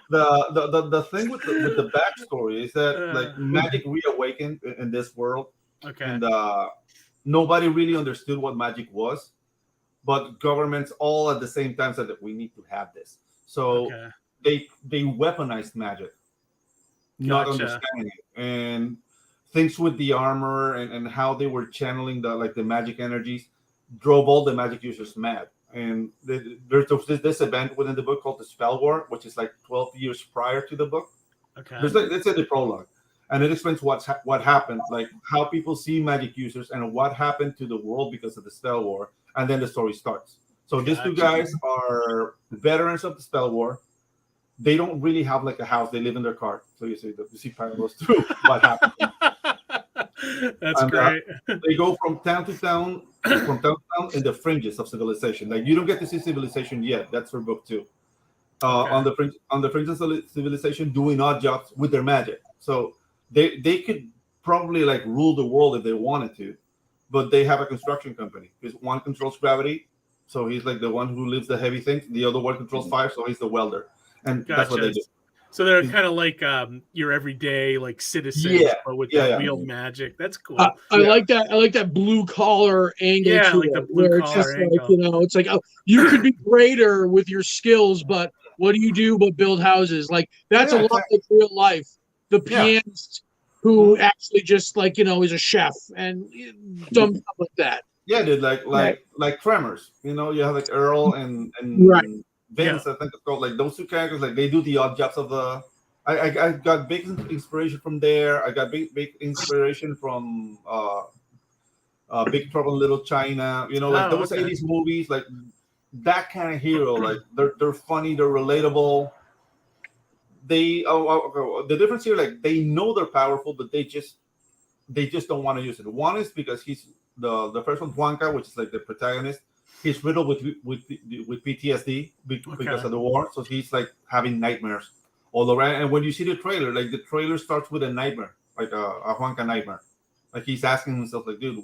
The thing with the backstory is that like magic reawakened in this world. Okay. And nobody really understood what magic was, but governments all at the same time said that we need to have this. So they weaponized magic, not understanding it, and things with the armor and how they were channeling the magic energies drove all the magic users mad. And there's this event within the book called the Spell War, which is like 12 years prior to the book. Okay. It's in the prologue. And it explains what happened, like how people see magic users and what happened to the world because of the Spell War. And then the story starts. So these two guys are veterans of the Spell War. They don't really have like a house. They live in their car. So you see parallels through what happened. That's great. They go from town to town in the fringes of civilization. Like you don't get to see civilization yet. That's for book 2. On the fringes of civilization, doing odd jobs with their magic. So they could probably like rule the world if they wanted to, but they have a construction company because one controls gravity, so he's like the one who lifts the heavy things. The other one controls fire, so he's the welder, and that's what they do. So they're kind of like your everyday like citizens, but with real magic. That's cool. I like that. I like that blue collar angle. Yeah, like the blue collar angle. Like, you know, it's like you could be greater with your skills, but what do you do but build houses? Like that's a lot like real life. The pianist who actually just like, you know, is a chef and dumb stuff like that. Yeah, dude, like Tremors. You know, you have like Earl and Vince, I think it's called. Like those two characters, like they do the odd jobs of the. I got big inspiration from there. I got big inspiration from Big Trouble in Little China. You know, like those 80s movies, like that kind of hero. Like they're funny, they're relatable. The difference here, like they know they're powerful, but they just don't want to use it. One is because he's the first one, Juanca, which is like the protagonist. He's riddled with PTSD because of the war, so he's like having nightmares all around. And when you see the trailer, like the trailer starts with a nightmare, like a Juanca nightmare. Like he's asking himself, like, dude,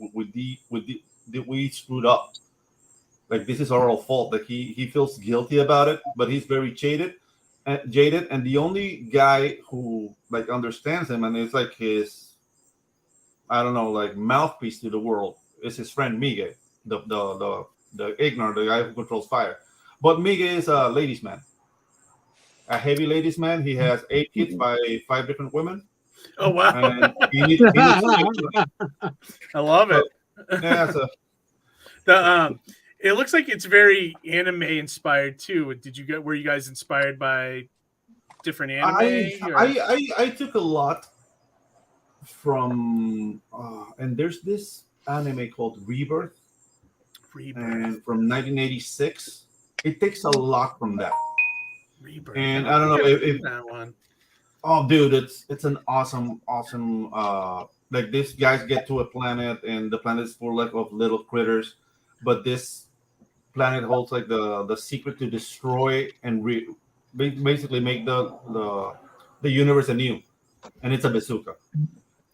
did we screwed up? Like this is our own fault. Like he feels guilty about it, but he's very jaded, and the only guy who like understands him and is like his, I don't know, like mouthpiece to the world is his friend Miguel, the ignorant, the guy who controls fire. But Miguel is a ladies' man, a heavy ladies' man. He has 8 kids by 5 different women. Oh wow! And I love it. Yeah. So it looks like it's very anime inspired too. Were you guys inspired by different anime? I took a lot from and there's this anime called Rebirth. And from 1986, it takes a lot from that. Rebirth. And I don't know if that one. Oh, dude, it's an awesome. Like these guys get to a planet, and the planet is full of little critters, but this planet holds like the secret to destroy and basically make the universe anew, and it's a bazooka.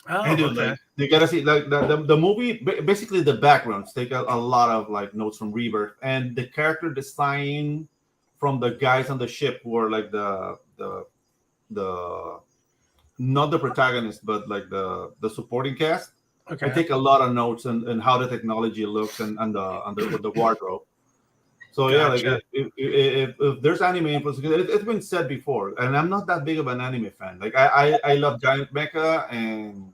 Oh, and dude, like, you gotta see like the movie. Basically, the backgrounds take a lot of like notes from Rebirth, and the character design from the guys on the ship who are like the not the protagonist, but like the supporting cast. Okay. I take a lot of notes and how the technology looks and the wardrobe. So gotcha. Yeah, like if there's anime influence, it's been said before, and I'm not that big of an anime fan. Like I love Giant Mecha and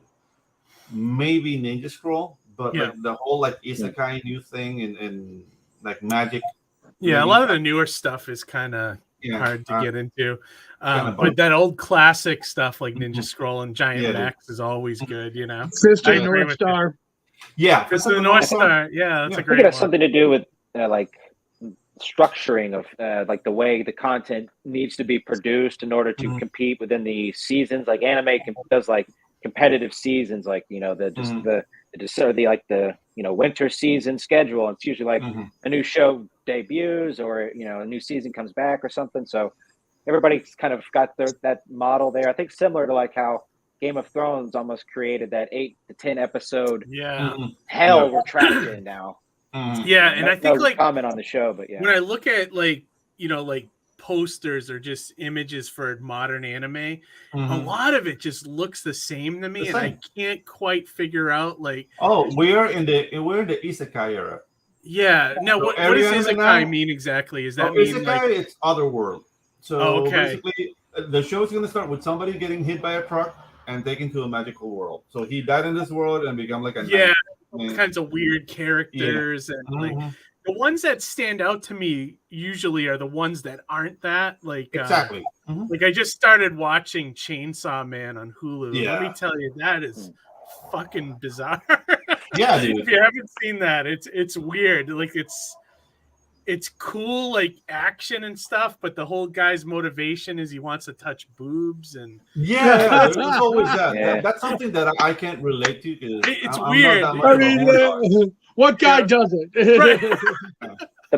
maybe Ninja Scroll, but like the whole like isekai new thing and like magic. Yeah, a lot of the newer stuff is kind of hard to get into. But that old classic stuff like Ninja Scroll and Giant Max is always good, you know. Fist of the North Star. Yeah, Fist of the North Star. Yeah, that's a great I think it has one. something to do with like structuring of like the way the content needs to be produced in order to compete within the seasons. Like anime does like competitive seasons, like the winter season schedule. It's usually like a new show debuts or a new season comes back or something. So everybody's kind of got that model there. I think similar to like how Game of Thrones almost created that 8 to 10 episode hell we're trapped in now. Yeah, and I think like comment on the show, but when I look at like posters or just images for modern anime, a lot of it just looks the same to me, and I can't quite figure out like. Oh, we're in the isekai era. Yeah. Now, what does isekai mean exactly? Is that mean isekai? Like it's otherworld. So basically, the show is going to start with somebody getting hit by a truck and taken to a magical world. So he died in this world and become like a all kinds of weird characters and like. The ones that stand out to me usually are the ones that aren't that. Like exactly. Like I just started watching Chainsaw Man on Hulu. Yeah. Let me tell you, that is fucking bizarre. Yeah, dude. If you haven't seen that, it's weird. Like it's cool, like action and stuff, but the whole guy's motivation is he wants to touch boobs and there's always that. Yeah. That's something that I can't relate to because it's weird. What guy doesn't? The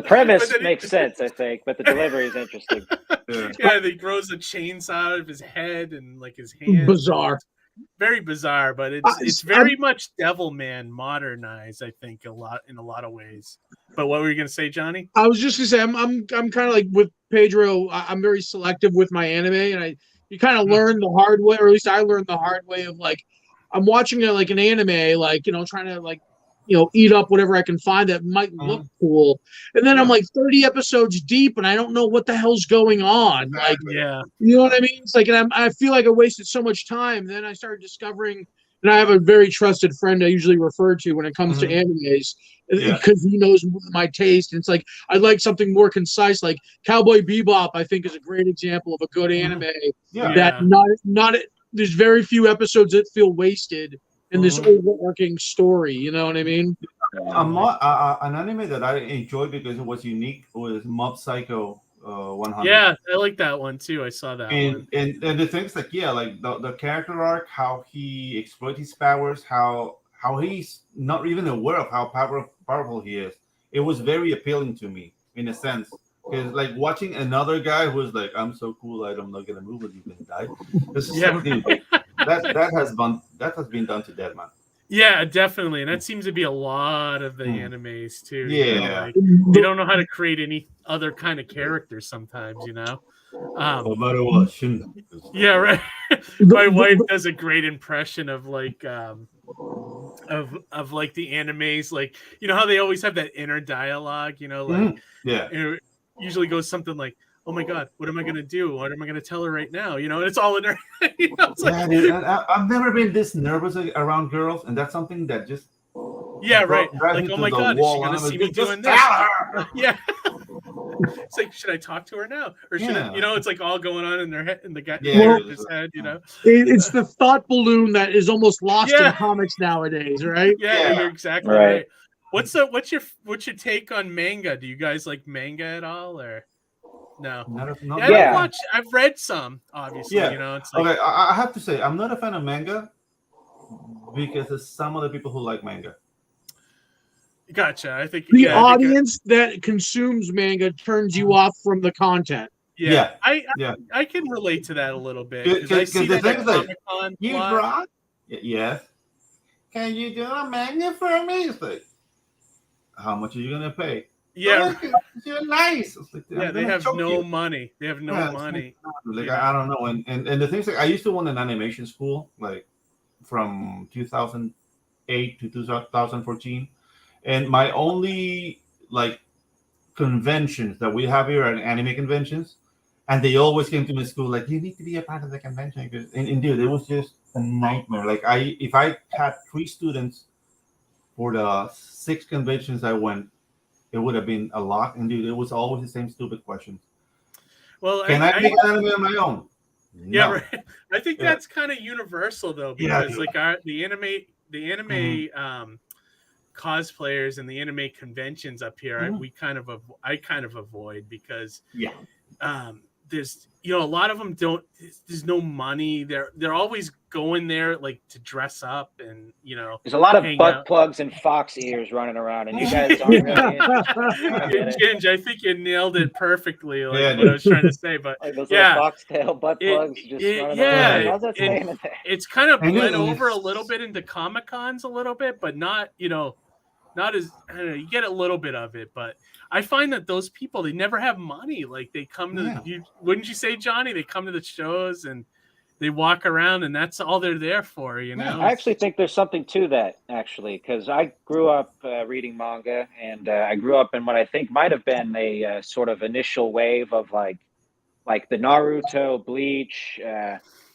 premise makes sense, I think, but the delivery is interesting. He grows a chainsaw out of his head and like his hand. Bizarre. Very bizarre, but it's very much Devilman modernized, I think, in a lot of ways. But what were you gonna say, Johnny? I was just gonna say I'm kind of like with Pedro. I'm very selective with my anime, and you kind of learn the hard way, or at least I learned the hard way of like I'm watching it like an anime, like trying to like eat up whatever I can find that might look cool, and then I'm like 30 episodes deep, and I don't know what the hell's going on. Like, you know what I mean? It's like, and I feel like I wasted so much time. Then I started discovering, and I have a very trusted friend I usually refer to when it comes to animes, because he knows my taste. And it's like I like something more concise, like Cowboy Bebop. I think is a great example of a good anime that not there's very few episodes that feel wasted in this overarching story, you know what I mean? An anime that I enjoyed because it was unique was Mob Psycho 100. Yeah, I like that one too. I saw that one. And the things like like the character arc, how he exploits his powers, how he's not even aware of how powerful he is. It was very appealing to me in a sense. Because like watching another guy who's like, I'm so cool, I'm not gonna move, but you can die. This is something that has been done to death, man. Yeah, definitely, and that seems to be a lot of the animes too. Yeah, they don't know how to create any other kind of characters sometimes, No matter what. Yeah, right. My wife does a great impression of like of like the animes, like how they always have that inner dialogue, It usually goes something like, "Oh my God, what am I gonna do? What am I gonna tell her right now?" And it's all in her. It's dude, I've never been this nervous around girls, and that's something that just right. Like, oh my God, is she gonna see me doing this? Yeah. It's like, should I talk to her now, or should I? It's like all going on in their head, in the guy's head. It's the thought balloon that is almost lost in comics nowadays, right? Yeah, you're exactly right. What's your take on manga? Do you guys like manga at all, or no? I don't watch. I've read some, obviously. It's like, okay, I have to say I'm not a fan of manga because there's some other people who like manga. Gotcha. I think the audience that consumes manga turns you off from the content. Yeah. I can relate to that a little bit because I see that at Comic-Con. You brought? Yes. Can you do a manga for me? It's like, how much are you gonna pay? Yeah, you're nice. Like, yeah, they have no money. They have no money. Like I don't know, and the things like I used to want an animation school like from 2008 to 2014, and my only like conventions that we have here are anime conventions, and they always came to my school like, you need to be a part of the convention, and dude, it was just a nightmare. Like if I had 3 students for the 6 conventions I went, it would have been a lot. And dude, it was always the same stupid questions. Well, can I make an anime on my own? No. Yeah, right. I think that's kind of universal though, because like the anime cosplayers and the anime conventions up here, I kind of avoid because there's a lot of them there's no money. They're always going there like to dress up and there's a lot of butt plugs and fox ears running around, and you guys aren't really Ginge, I think you nailed it perfectly, like what I was trying to say. But like those little foxtail butt plugs just running around. How's that staying in there? It's kind of bled over a little bit into Comic-Cons a little bit, but not not as you get a little bit of it, but I find that those people, they never have money. Like they come to wouldn't you say, Johnny? They come to the shows and they walk around, and that's all they're there for. I actually think there's something to that, actually, because I grew up reading manga, and I grew up in what I think might have been a sort of initial wave of like the Naruto, Bleach.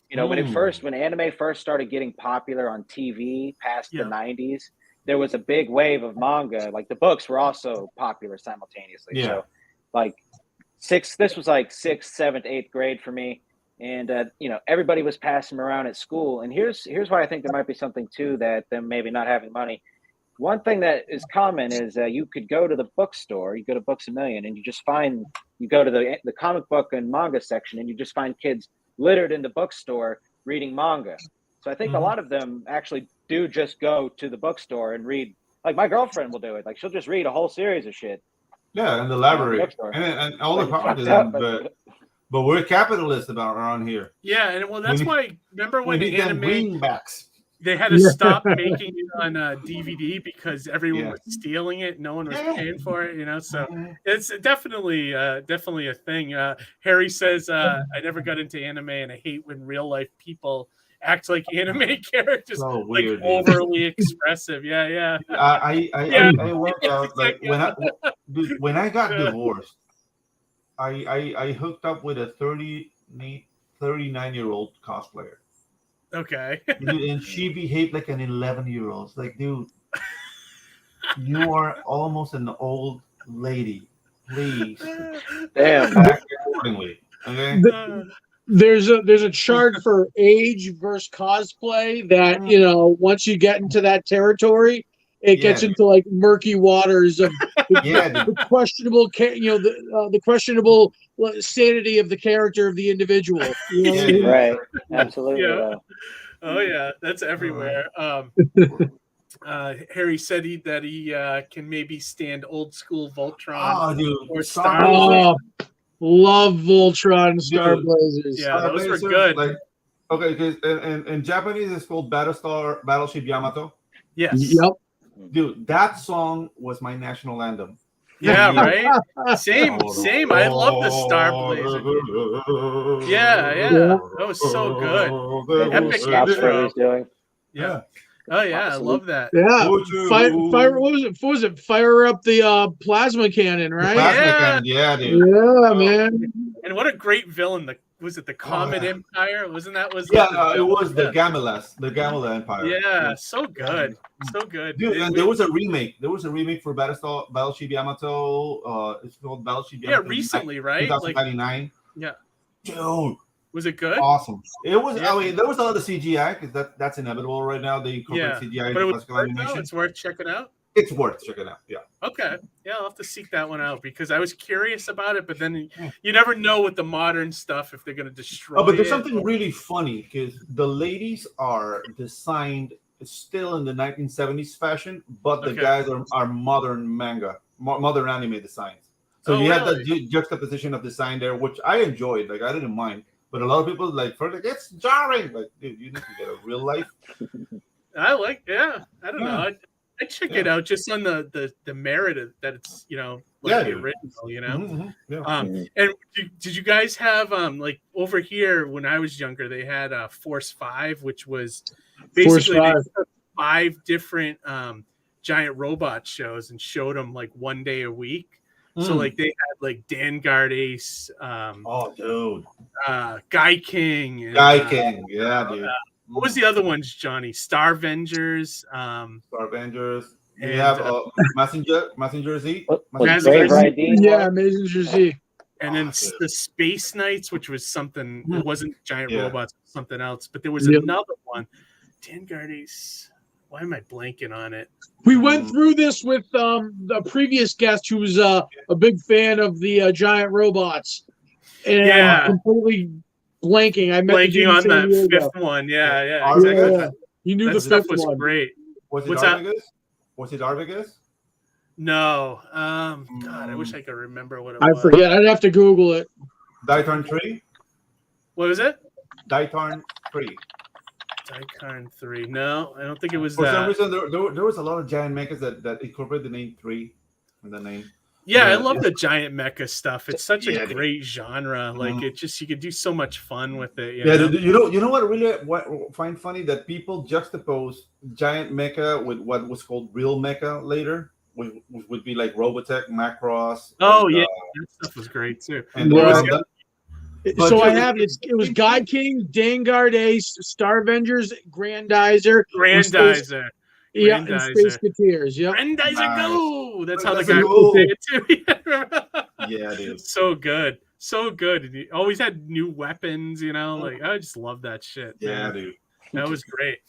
When anime first started getting popular on TV past the 90s. There was a big wave of manga. Like the books were also popular simultaneously. Yeah. So like this was like 6th, 7th, 8th grade for me. And, everybody was passing them around at school. And here's why I think there might be something to that, them maybe not having money. One thing that is common is you could go to the bookstore, you go to Books A Million, and you go to the comic book and manga section, and you just find kids littered in the bookstore reading manga. So I think a lot of them actually do just go to the bookstore and read. Like my girlfriend will do it. Like she'll just read a whole series of shit. Yeah, in the library, and all the power to them. But we're capitalists around here. Yeah, and that's why. Remember when the anime they had to stop making it on DVD because everyone was stealing it. No one was paying for it. So it's definitely a thing. Harry says, "I never got into anime, and I hate when real life people act like anime characters, weird, like overly expressive." Yeah. I worked out like when I got divorced, I hooked up with a 39-year-old cosplayer. Okay. And she behaved like an 11-year-old. It's like, dude, you are almost an old lady. Please. Damn. Act accordingly. Okay. There's a chart for age versus cosplay that once you get into that territory, it gets into like murky waters of the questionable, the questionable sanity of the character of the individual. Right, absolutely. Yeah. Oh yeah, that's everywhere. Harry said that he can maybe stand old school Voltron or Star. Love Voltron and Star Blazers. Yeah, those were good. Like, okay, because in Japanese it's called Battleship Yamato. Yes. Yep. Dude, that song was my national anthem. Yeah, right. Same. I love the Star Blazer. Yeah. That was so good. Epic intro. Yeah. Oh yeah, I love that. Yeah. Fire. What was it? Fire up the plasma cannon, right? Plasma cannon. Yeah, dude. Yeah, man. And what a great villain! Was it the Comet Empire? Wasn't that? It was the Gamela Empire. Yeah, so good, so good. Dude, and there was a remake. There was a remake for Battleship Yamato. It's called Battleship Yamato. Yeah, recently, right? 2099. Yeah. Dude. Was it good? Awesome. It was. I mean, there was a lot of CGI because that's inevitable right now. They incorporate CGI into classical animation. It's worth checking out. It's worth checking out. Yeah. Okay. Yeah, I'll have to seek that one out because I was curious about it, but then you never know with the modern stuff if they're going to destroy. But there's something really funny because the ladies are designed still in the 1970s fashion, but the guys are modern modern anime designs. So you have that juxtaposition of design there, which I enjoyed. Like I didn't mind. But a lot of people it's jarring. Like, dude, you need to get a real life. I don't know. I check it out just on the merit of that it's like the original, And did you guys have like over here when I was younger they had Force 5, which was basically 5 different giant robot shows and showed them like one day a week. So like they had like Dan Guard Ace, Guy King, King, dude. What was the other ones, Johnny? Starvengers. Starvengers. You have Messenger Z. Messenger Z. And then the Space Knights, which was something. It wasn't giant robots, something else. But there was another one. Dan Guard Ace. Why am I blanking on it? We went through this with the previous guest who was a big fan of the giant robots. And completely blanking. I met blanking on that fifth one. Yeah, exactly. Yeah. You knew the fifth was one. Great. Was it Arvigus? Was it Arvigus? No. God, I wish I could remember what it was. I forget. I'd have to Google it. Ditarn 3? What was it? Ditarn 3. Ditarn 3. No, I don't think it was For some reason, there was a lot of giant mechas that incorporate the name 3 in the name. Yeah, I love the giant mecha stuff. It's such a great genre. Like it just you could do so much fun with it. You know what I find funny that people juxtapose giant mecha with what was called real mecha later, which would be like Robotech, Macross. That stuff was great too. And so I have it was Guy King, Dangard Ace, Starvengers, Grandizer. Yeah, and Space Cateers. Yeah, Grandizer go. That's how the guy would say it too. Yeah, dude. So good. And he always had new weapons, like I just love that shit. Yeah, man. dude. That was great.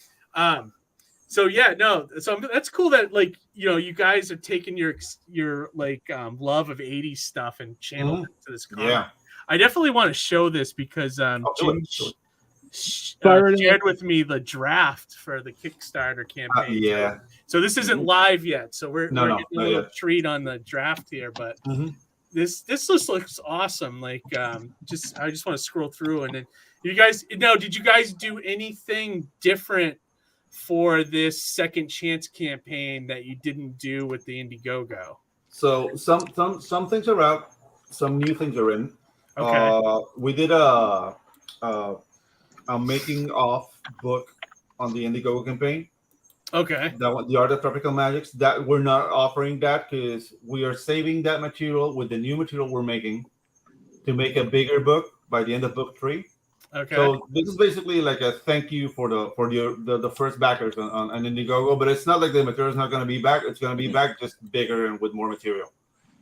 So that's cool that like you guys are taking your like love of 80s stuff and channeled it to this comic. Yeah. I definitely want to show this because Ginge shared with me the draft for the Kickstarter campaign. So this isn't live yet. So we're getting a little treat on the draft here, but this just looks awesome. Like I just want to scroll through and then you guys did you guys do anything different for this second chance campaign that you didn't do with the Indiegogo? So some things are out, some new things are in. Okay. We did a making of book on the Indiegogo campaign. Okay. That one, the Art of Tropical Magics. That we're not offering that because we are saving that material with the new material we're making to make a bigger book by the end of book 3. Okay. So this is basically like a thank you for the first backers on Indiegogo, but it's not like the material is not going to be back. It's going to be back just bigger and with more material.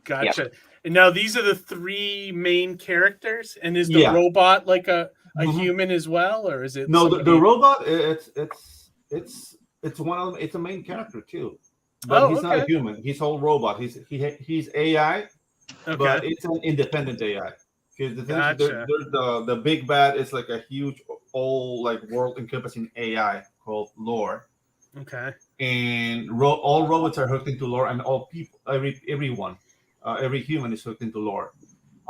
Gotcha. Yep. And now these are the 3 main characters, and is the robot like a human as well, or is it? No, the robot. It's one of them. It's a main character too, but he's not a human. He's whole robot. He's AI, but it's an independent AI. Because the big bad is like a huge, all like world encompassing AI called Lore. Okay. And all robots are hooked into Lore, and all people, everyone. Every human is hooked into Lore,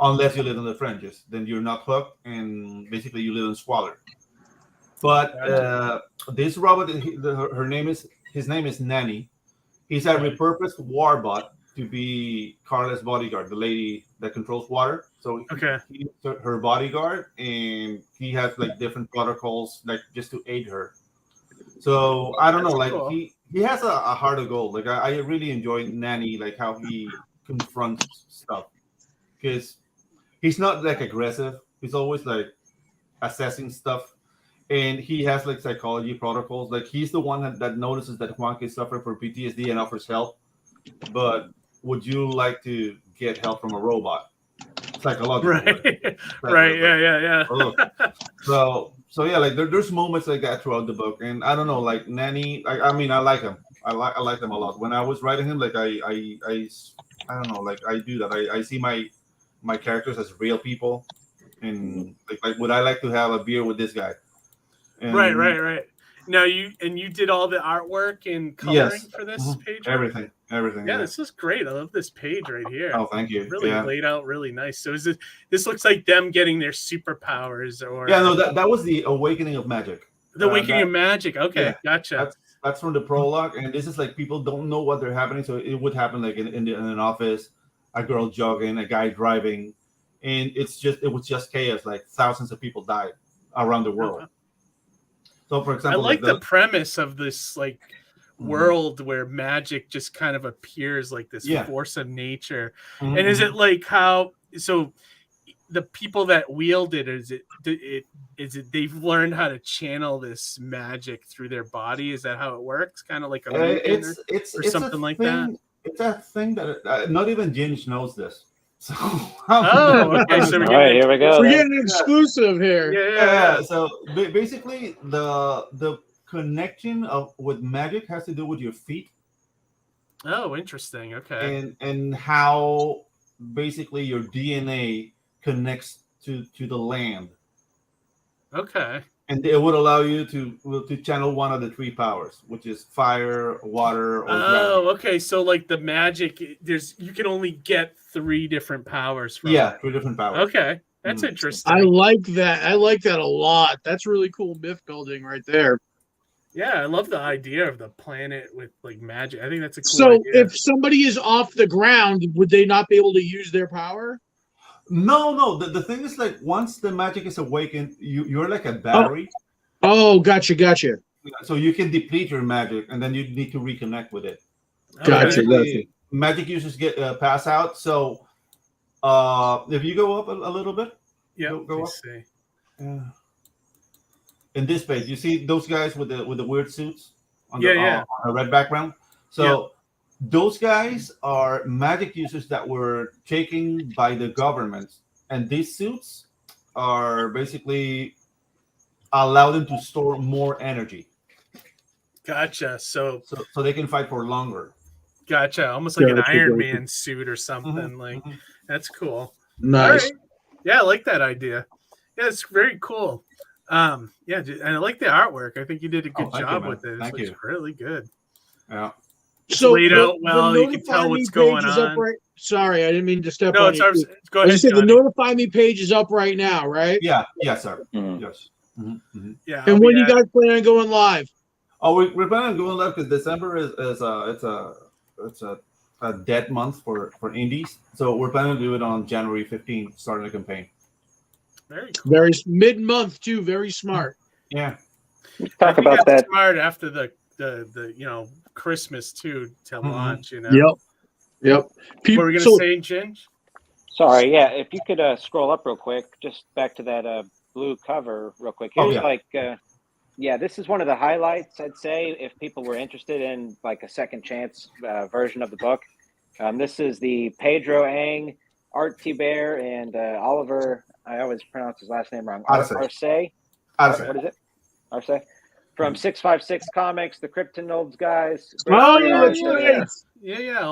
unless you live in the fringes. Then you're not hooked, and basically you live in squalor. But this robot, his name is Nanny. He's a repurposed warbot to be Carla's bodyguard, the lady that controls water. So he's her bodyguard, and he has like different protocols, like just to aid her. So I don't know, like cool. he has a heart of gold. Like I really enjoy Nanny, like how he confronts stuff, because he's not like aggressive. He's always like assessing stuff, and he has like psychology protocols. Like he's the one that notices that Juan is suffering from PTSD and offers help. But would you like to get help from a robot? Psychological, right? Yeah. So yeah, like there's moments like that throughout the book, and I don't know, like Nanny. I mean, I like him. I like them a lot. When I was writing him, like I don't know, like I do that. I see my characters as real people, and like would I like to have a beer with this guy? And, right. Now you did all the artwork and coloring for this page. Everything. Yeah, this is great. I love this page right here. Oh, thank you. Really laid out really nice. So this looks like them getting their superpowers, or that was the Awakening of Magic. The Awakening of Magic. Okay, gotcha. That's from the prologue, and this is like people don't know what they're happening. So it would happen like in an office, a girl jogging, a guy driving, and it was just chaos. Like thousands of people died around the world. So, for example, I like the premise of this like world where magic just kind of appears like this force of nature. And is it like how the people that wield it, is it they've learned how to channel this magic through their body? Is that how it works? Kind of like it's something like that. It's a thing that not even Ginge knows this. So okay. So here we go. We're getting an exclusive here. Yeah. So basically, the connection with magic has to do with your feet. Oh, interesting. Okay. And how basically your DNA connects to the land. Okay. And it would allow you to channel one of the three powers, which is fire, water, or gravity. Okay. So like the magic, you can only get 3 different powers from it. 3 different powers. Okay. That's interesting. I like that. I like that a lot. That's really cool myth building right there. Yeah, I love the idea of the planet with like magic. I think that's a cool idea. So if somebody is off the ground, would they not be able to use their power? No. The thing is, like, once the magic is awakened, you're like a battery. Oh, gotcha. So you can deplete your magic, and then you need to reconnect with it. Gotcha. Magic users get pass out. So if you go up a little bit, go up. See. In this page, you see those guys with the weird suits on a red background. So those guys are magic users that were taken by the government, and these suits are basically allow them to store more energy. Gotcha. So they can fight for longer. Gotcha. Almost like an Iron Man suit or something. That's cool. Nice. Right. Yeah, I like that idea. Yeah, it's very cool. And I like the artwork. I think you did a good job with it. It's really good. Yeah. It's laid out well. You can tell what's going on. Sorry, I didn't mean to step on you. Go ahead. You said the Notify Me page is up right now, right? Yeah. Yes, sir. Yes. Yeah. And when you guys plan on going live? Oh, we're planning on going live because December is it's a dead month for indies. So we're planning to do it on January 15th, starting the campaign. Very cool. Very mid-month too. Very smart. Yeah. Talk about that. Smart after the Christmas too to launch. Yep. What were we gonna say, Ginge? Sorry. Yeah. If you could scroll up real quick, just back to that blue cover real quick. Here's this is one of the highlights, I'd say, if people were interested in like a second chance version of the book. This is the Pedro Ang, Art Bear, and Oliver. I always pronounce his last name wrong. Arce. What is it? Arce. From 656 Comics, the Kryptonolds guys. That's right. Yeah.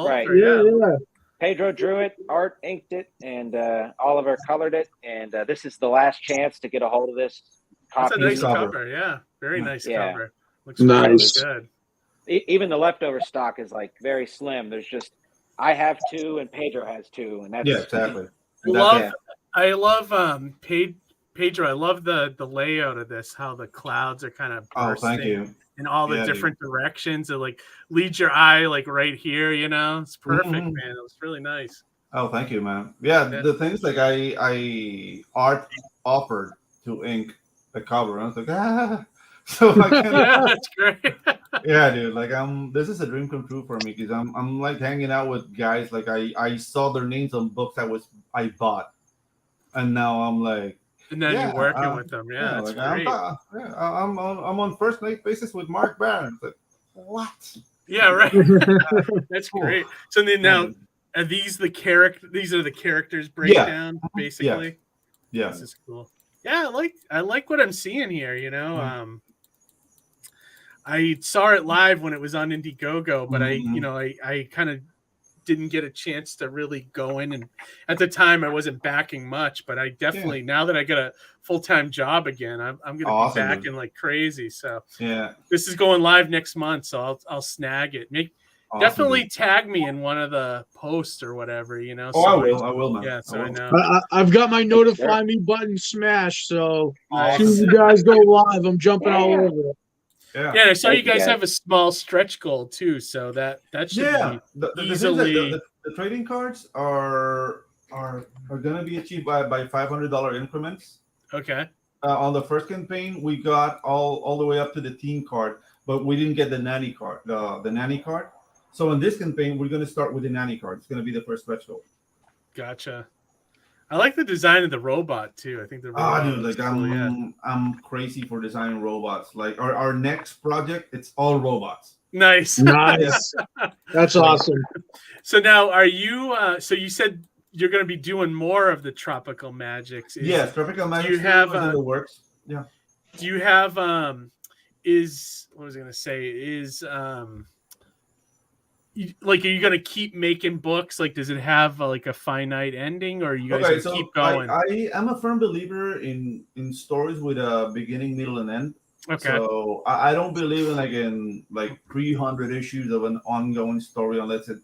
Pedro drew it, Art inked it, and Oliver colored it. And this is the last chance to get a hold of this copy. That's a nice cover. Yeah, very nice cover. Looks nice. Really good. Even the leftover stock is like very slim. There's just I have 2 and Pedro has 2, and that's exactly. I love Pedro. I love the layout of this. How the clouds are kind of bursting thank you. In all the different directions. It like leads your eye like right here. It's perfect, man. It was really nice. Oh, thank you, man. Yeah, the things like Art offered to ink the cover. I was like, so I that's great. Yeah, dude. Like this is a dream come true for me because I'm like hanging out with guys. Like I saw their names on books I bought, and now I'm like. And then you're working with them. Yeah, that's great. I'm on first name basis with Mark Barron. Like, what? Yeah, right. That's great. So then now, are these the character? These are the characters breakdown, basically. Yeah, this is cool. Yeah, I like what I'm seeing here. I saw it live when it was on Indiegogo, but I kind of didn't get a chance to really go in, and at the time I wasn't backing much, but I definitely now that I got a full-time job again, I'm gonna be backing like crazy. So this is going live next month, so I'll snag it. Definitely tag me in one of the posts or whatever, I will, man. Yeah, so I know. I've got my notify me button smashed, so as soon as you guys go live, I'm jumping all over it. Yeah, I saw you guys have a small stretch goal too, so that should be easily. The trading cards are going to be achieved by $500 increments. Okay. On the first campaign, we got all the way up to the teen card, but we didn't get the nanny card. The nanny card. So in this campaign, we're going to start with the nanny card. It's going to be the first stretch goal. Gotcha. I like the design of the robot too. I think the robot. Dude, like I'm crazy for designing robots. Like our next project, it's all robots. Nice. That's awesome. So now, are you? So you said you're going to be doing more of the tropical magics. Yes, tropical magics. Do you have in the works? Yeah. Do you have? What was I going to say? Are you going to keep making books? Like, does it have like a finite ending, or are you guys going to keep going? I am a firm believer in stories with a beginning, middle, and end. Okay. So I don't believe in 300 issues of an ongoing story unless it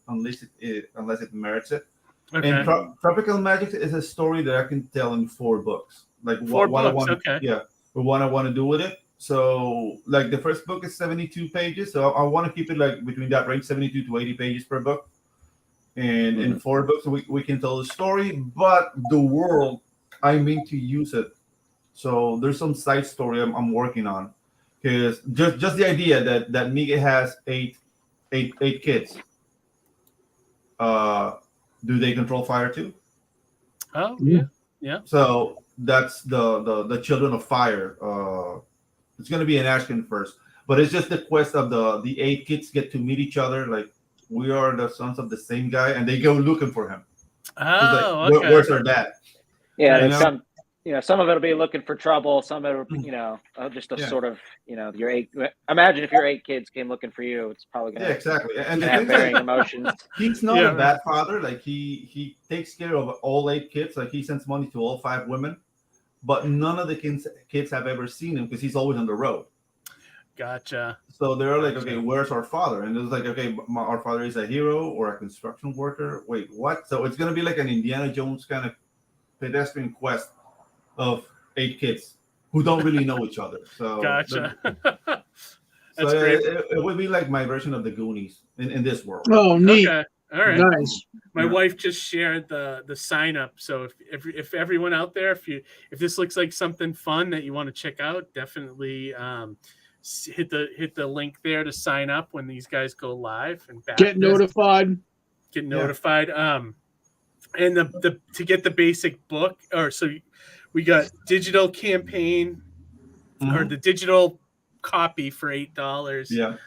merits it. Okay. And Tropical Magic is a story that I can tell in 4 books. Like what I want. Okay. Yeah, what I want to do with it. So, like the first book is 72 pages, so I want to keep it like between that range, 72 to 80 pages per book. And in 4 books, we can tell the story, but the world, I mean to use it. So there's some side story I'm working on, because just the idea that Miguel has eight kids. Do they control fire too? Oh yeah. So that's the children of fire. It's going to be an Ashcan first, but it's just the quest of the 8 kids get to meet each other. Like, we are the sons of the same guy, and they go looking for him. Oh, like, okay. Where's our dad? Yeah, some of it'll be looking for trouble. Some of it, just a sort of, your 8. Imagine if your 8 kids came looking for you, it's probably going to exactly. And have varying emotions. He's not a bad father. Like he takes care of all 8 kids. Like he sends money to all 5 women. But none of the kids have ever seen him because he's always on the road. Gotcha. So they're like, okay, where's our father? And it's like, okay, our father is a hero or a construction worker. Wait, what? So it's going to be like an Indiana Jones kind of pedestrian quest of 8 kids who don't really know each other. So gotcha. That's great. It would be like my version of the Goonies in this world. Oh, neat. Okay. All right. Nice. My wife just shared the sign up. So if everyone out there, if this looks like something fun that you want to check out, definitely hit the link there to sign up when these guys go live and get notified. Get notified. And to get the basic book, we got digital campaign or the digital copy for $8. Yeah.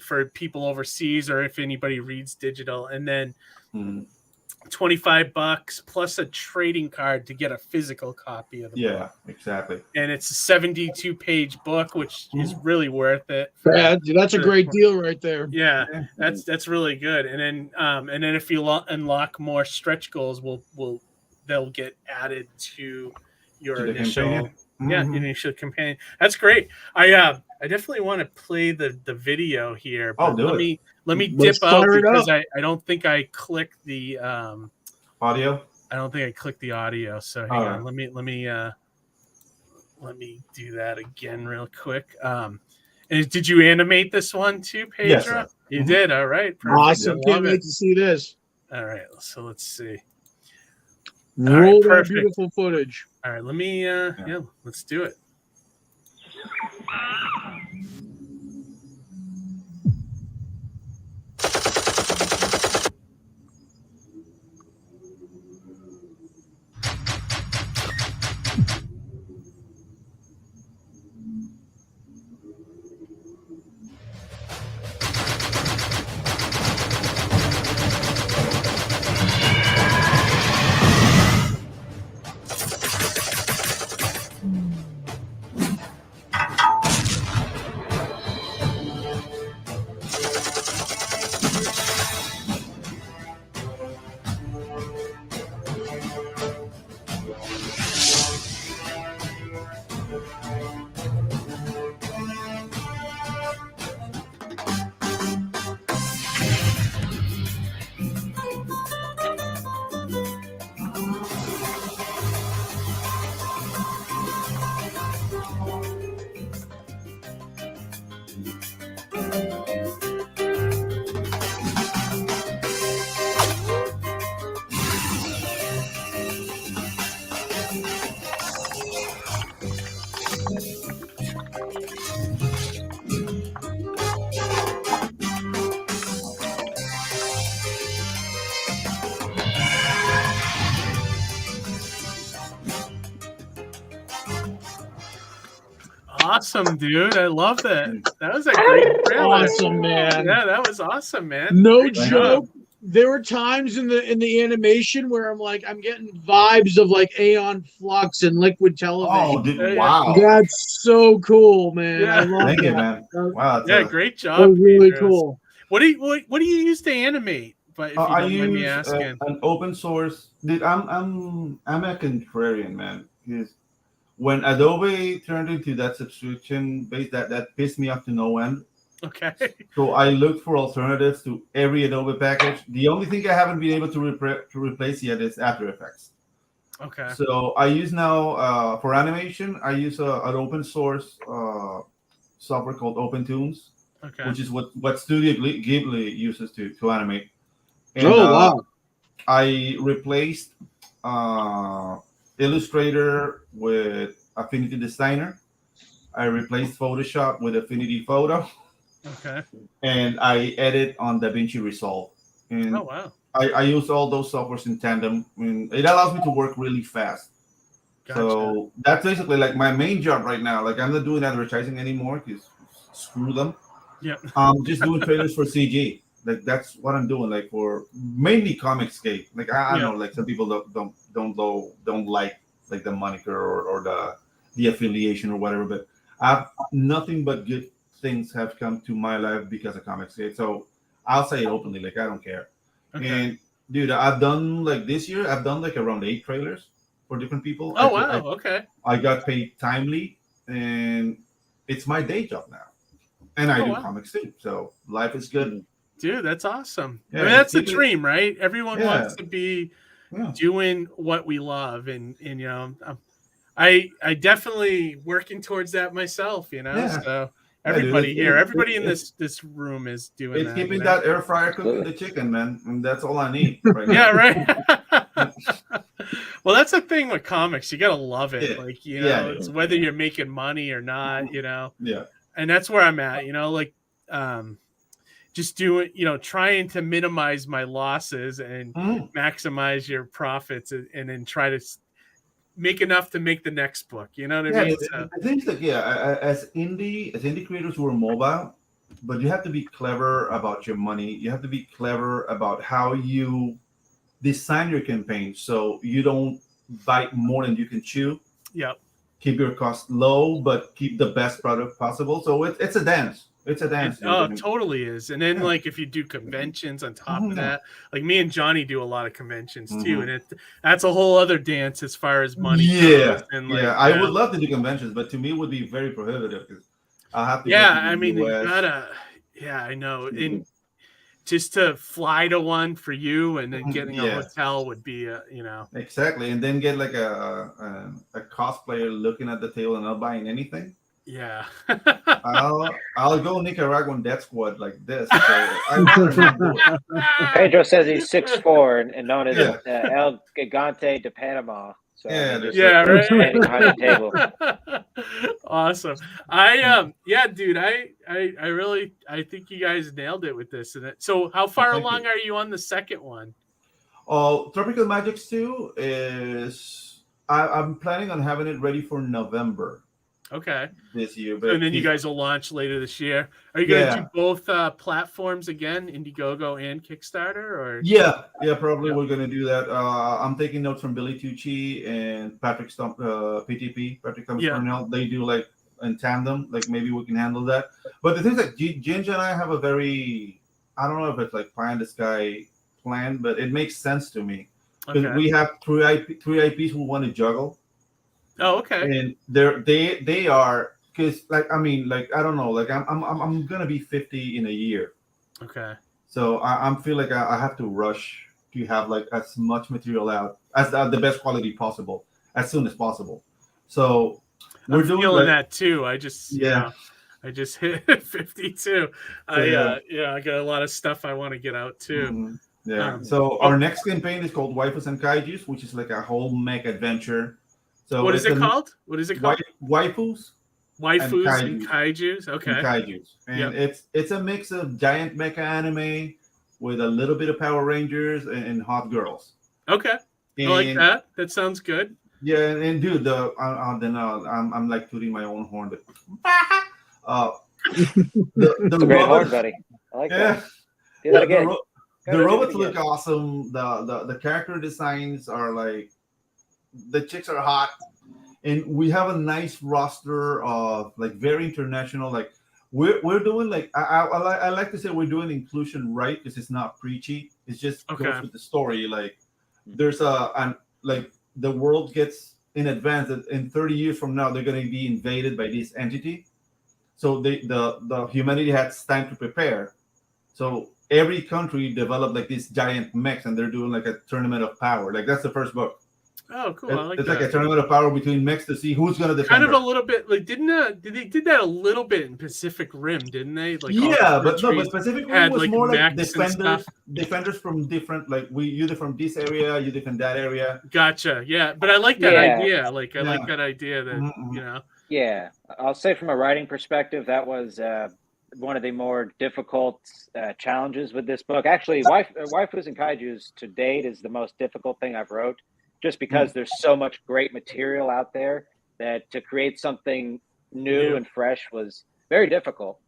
For people overseas, or if anybody reads digital, and then $25 plus a trading card to get a physical copy of the book. Yeah, exactly. And it's a 72-page book, which is really worth it. That's a great deal right there. Yeah, that's really good. And then if you unlock more stretch goals, they'll get added to your initial initial companion. That's great. I definitely want to play the video here. But let me dip out because I don't think I clicked the audio. I don't think I clicked the audio. So hang on. Let me do that again real quick. And did you animate this one too, Pedro? Yes, you did. All right. Perfect. Awesome. Can't wait to see this. All right. So let's see. Roll that beautiful footage. All right. Let me. Let's do it. awesome, dude. I love that. That was a great trailer. Awesome, man. Yeah, that was awesome, man. No great joke. job. There were times in the animation where I'm getting vibes of like Aeon Flux and Liquid Television. Oh, dude, wow. That's so cool, man. Yeah. I love Thank that. you, man. Wow. Yeah, great job. That was really cool. What do you use to animate? But if you I don't mind me use asking, an open source. Dude, I'm a contrarian, man. Because when Adobe turned into that subscription base, that pissed me off to no end. Okay. So I looked for alternatives to every Adobe package. The only thing I haven't been able to replace yet is After Effects. Okay. So I use now for animation. I use an open source software called OpenToons, which is what Studio Ghibli uses to animate. And, wow! I replaced Illustrator with Affinity Designer. I replaced Photoshop with Affinity Photo. Okay. And I edit on DaVinci Resolve. And oh wow! I use all those softwares in tandem. I mean, it allows me to work really fast. Gotcha. So that's basically like my main job right now. Like I'm not doing advertising anymore because screw them. Yeah. I'm just doing trailers for CG. Like that's what I'm doing. Like for mainly Comicscape. Like I know, like some people don't like the moniker or the affiliation or whatever. But I have nothing but good things have come to my life because of Comicscape. So I'll say it openly. Like I don't care. Okay. And dude, I've done like this year. I've done like around 8 trailers for different people. Oh wow! Okay. I got paid timely, and it's my day job now. And I do comics too. So life is good. Dude, that's awesome. Yeah, I mean, that's the dream, right? Everyone wants to be doing what we love, and you know, I definitely working towards that myself. You know, so everybody here, everybody in this room is doing. It's that, keeping that air fryer cooking the chicken, man, and that's all I need. Right yeah, right. Well, that's the thing with comics. You gotta love it, like you know, it's whether you're making money or not. You know, and that's where I'm at. You know, like. Just doing, you know, trying to minimize my losses and maximize your profits, and then try to make enough to make the next book. You know what I mean? I think that as indie creators, we're mobile, but you have to be clever about your money. You have to be clever about how you design your campaign so you don't bite more than you can chew. Yep. Keep your costs low, but keep the best product possible. So it's a dance. It's a dance. Oh, it totally is. And then like if you do conventions on top of that, like me and Johnny do a lot of conventions too, and that's a whole other dance as far as money goes. And like, I would love to do conventions, but to me it would be very prohibitive because I'll have to. I mean, you gotta. Yeah, I know. And just to fly to one for you, and then getting a hotel would be you know. Exactly, and then get like a cosplayer looking at the table and not buying anything. Yeah. I'll go Nicaraguan death squad like this. So Pedro says he's 6'4" and known as El Gigante de Panama. So right. Table. Awesome. Dude, I think you guys nailed it with this. So how far along are you on the second one? Tropical Magicks 2 is I'm planning on having it ready for November. Okay. This year, but and then you guys will launch later this year. Are you going to do both platforms again, Indiegogo and Kickstarter? Or probably we're going to do that. I'm taking notes from Billy Tucci and Patrick Stump, PTP, Patrick Thomas Cornell. They do like in tandem. Like maybe we can handle that. But the thing is that Ginge and I have a very, I don't know if it's like pie in the sky plan, but it makes sense to me because we have three IPs we want to juggle. Oh, okay. And they are because like I mean like I don't know like I'm gonna be 50 in a year. Okay. So I'm feel like I have to rush to have like as much material out as the best quality possible as soon as possible. So we're doing feeling that too. I just I just hit 52. I got a lot of stuff I want to get out too. So our next campaign is called Waifus and Kaijus, which is like a whole mech adventure. So what is it called? Waifus and Kaijus. Okay. And Kaijus. And it's a mix of giant mecha anime with a little bit of Power Rangers and hot girls. Okay. I like that. That sounds good. Yeah, and dude, I'm like tooting my own horn. But, the great horn, robots, buddy. I like yeah, that. Do that again. The robots look awesome. The character designs are like, the chicks are hot, and we have a nice roster of like very international. Like we're doing like I like to say we're doing inclusion right, because it's not preachy. It's just goes with the story. Like there's like the world gets in advance that in 30 years from now they're going to be invaded by this entity. So the humanity has time to prepare. So every country developed like these giant mechs, and they're doing like a tournament of power. Like that's the first book. Oh, cool! I like it's that. like a tournament of power between mechs to see who's going to defend. Kind of a little bit like did they did that a little bit in Pacific Rim, didn't they? Like but Pacific Rim was like more like defenders from different, like you defend this area, you defend that area. Gotcha. Yeah, but I like that idea. Like I like that idea that you know. Yeah, I'll say from a writing perspective, that was one of the more difficult challenges with this book. Actually, Waifus and Kaijus to date is the most difficult thing I've wrote, just because there's so much great material out there that to create something new and fresh was very difficult.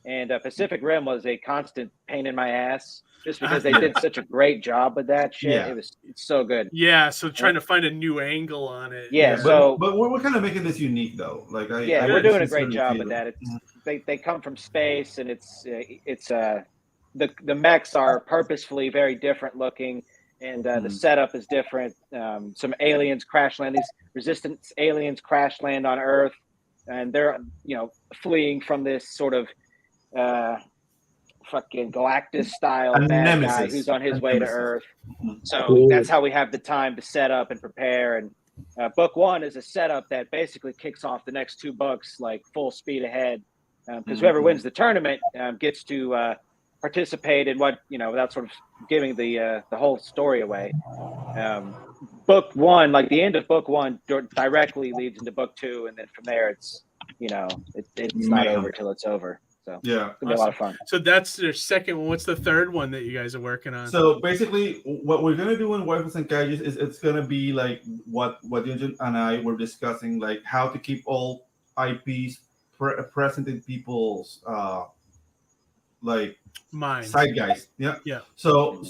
And Pacific Rim was a constant pain in my ass, just because they did such a great job with that shit. Yeah. It's so good. Yeah, so trying to find a new angle on it. Yeah, but we're kind of making this unique though. Like we're doing a great job with that. It's they come from space, and it's the mechs are purposefully very different looking, and the setup is different. Some aliens crash land. These resistance aliens crash land on Earth, and they're fleeing from this sort of fucking Galactus style bad guy who's on his way to Earth. So that's how we have the time to set up and prepare. And book one is a setup that basically kicks off the next two books like full speed ahead, because whoever wins the tournament gets to participate in what without sort of giving the whole story away. Book one, like the end of book one, directly leads into book two, and then from there it's it's not over till it's over. So yeah, it's gonna be a lot of fun. So that's their second one. What's the third one that you guys are working on? So basically, what we're gonna do in Waifus and Kaijus is it's gonna be like what Ginge and I were discussing, like how to keep all IPs present in people's like mind, zeitgeist. Yeah. So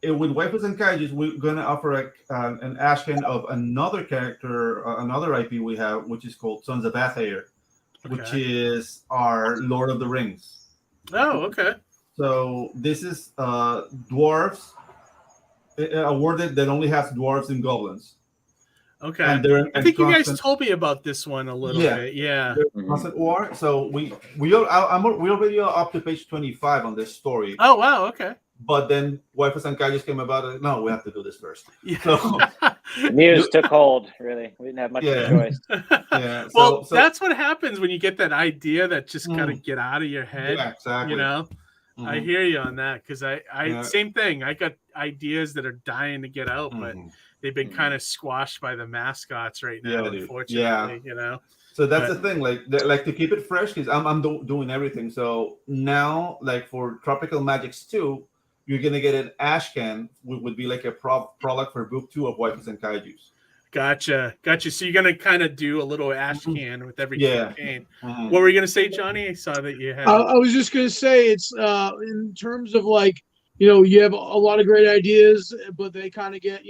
with Waifus and Kaijus, we're gonna offer an ashcan of another character, another IP we have, which is called Sons of Aether. Which is our Lord of the Rings. Oh, okay. So this is dwarves, a world that only has dwarves and goblins. Okay. And I think you guys told me about this one a little bit. Yeah. Constant war. So we already are up to page 25 on this story. Oh wow. Okay. But then Waifus and Kaijus came about. No, we have to do this first. Yeah. So the muse took hold. Really, we didn't have much of a choice. Yeah. Well, that's what happens when you get that idea that just kind of get out of your head. Yeah, exactly. I hear you on that, because I same thing. I got ideas that are dying to get out, but they've been kind of squashed by the mascots right now. Unfortunately, So that's the thing, like to keep it fresh, because I'm doing everything. So now, like for Tropical Magicks 2. You're gonna get an ashcan, would be like a product for book 2 of Waifus and Kaijus. Gotcha. So you're gonna kind of do a little ashcan with every campaign. What were you gonna say, Johnny? I saw that you had. I was just gonna say it's in terms of like you have a lot of great ideas, but they kind of get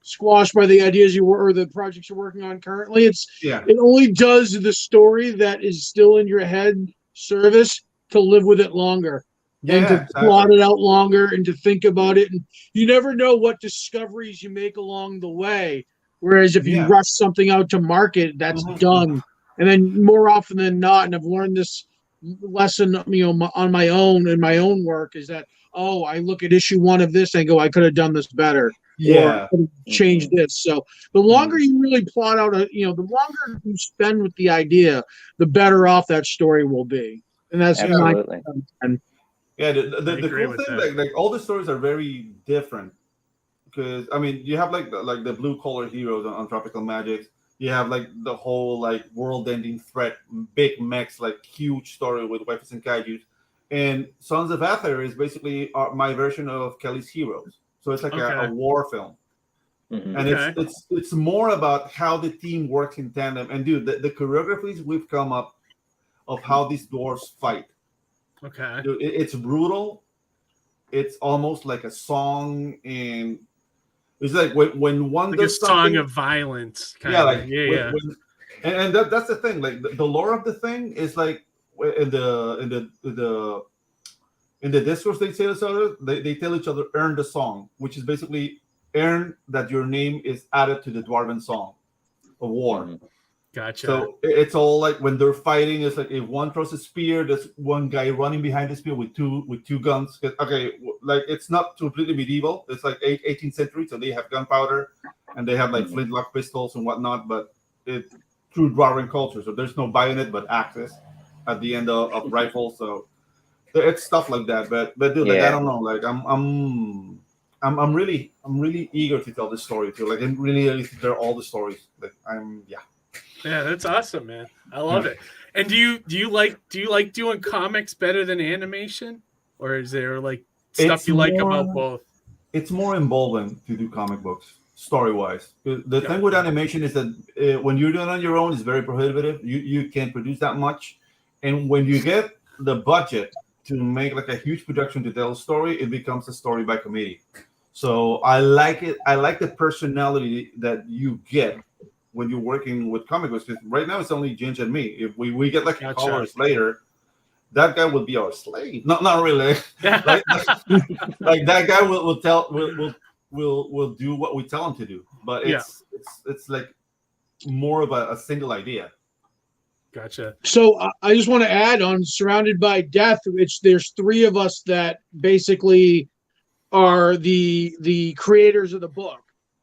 squashed by the ideas or the projects you're working on currently. It only does the story that is still in your head service to live with it longer. And to plot it out longer and to think about it. And you never know what discoveries you make along the way. Whereas if you rush something out to market, that's done. And then more often than not, and I've learned this lesson, on my own in my own work, is that, I look at issue 1 of this and go, I could have done this better. Yeah. Or I could have changed this. So the longer you really plot out, the longer you spend with the idea, the better off that story will be. And that's absolutely. Yeah, the cool thing, like all the stories are very different, because you have like the blue collar heroes on Tropical Magicks. You have like the whole like world-ending threat, big mechs, like huge story with Waifus and Kaijus, and Sons of Aether is basically my version of Kelly's Heroes. So it's like a war film, Mm-hmm. And it's more about how the team works in tandem. And dude, the choreographies we've come up of how these dwarves fight. Okay. Dude, it's brutal. It's almost like a song, and it's like when one like does a song of violence. And that's the thing. Like the lore of the thing is like in the discourse they tell each other. They tell each other, earn the song, which is basically earn that your name is added to the dwarven song of war. Mm-hmm. Gotcha. So it's all like when they're fighting, it's like if one throws a spear, there's one guy running behind the spear with two guns. Okay, like it's not completely medieval. It's like 18th century, so they have gunpowder and they have like flintlock pistols and whatnot. But it's true dwarven culture, so there's no bayonet but axes at the end of rifles. So it's stuff like that. But dude, like I don't know, like I'm really eager to tell this story too. Like I'm really to tell all the stories. Like Yeah, that's awesome, man. I love it. And do you like doing comics better than animation, or is there like stuff you like about both? It's more involving to do comic books story wise. The thing with animation is that when you're doing it on your own, it's very prohibitive. You can't produce that much, and when you get the budget to make like a huge production to tell a story, it becomes a story by committee. So I like it. I like the personality that you get when you're working with comic books. Because right now it's only Ginge and me. If we get like a couple hours later, that guy will be our slave. Not really. like that guy will do what we tell him to do. But it's like more of a single idea. Gotcha. So I just want to add on Surrounded by Death, there's three of us that basically are the creators of the book.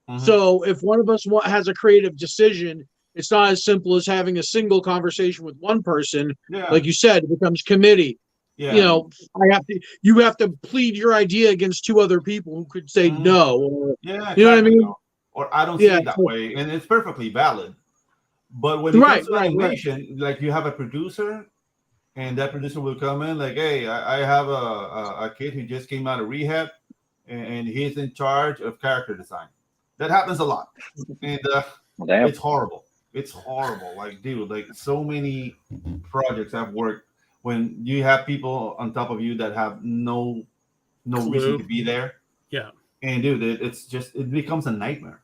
Mm-hmm. So if one of us has a creative decision, it's not as simple as having a single conversation with one person. Yeah. Like you said, it becomes committee. Yeah. You know, you have to plead your idea against two other people who could say no. Or, you know what I mean? Or I don't see it that way, and it's perfectly valid. But when it comes to animation, like you have a producer, and that producer will come in like, hey, I have a kid who just came out of rehab, and he's in charge of character design. That happens a lot, and it's horrible. It's horrible. Like, dude, like so many projects I've worked when you have people on top of you that have no reason to be there. Yeah. And dude, it becomes a nightmare.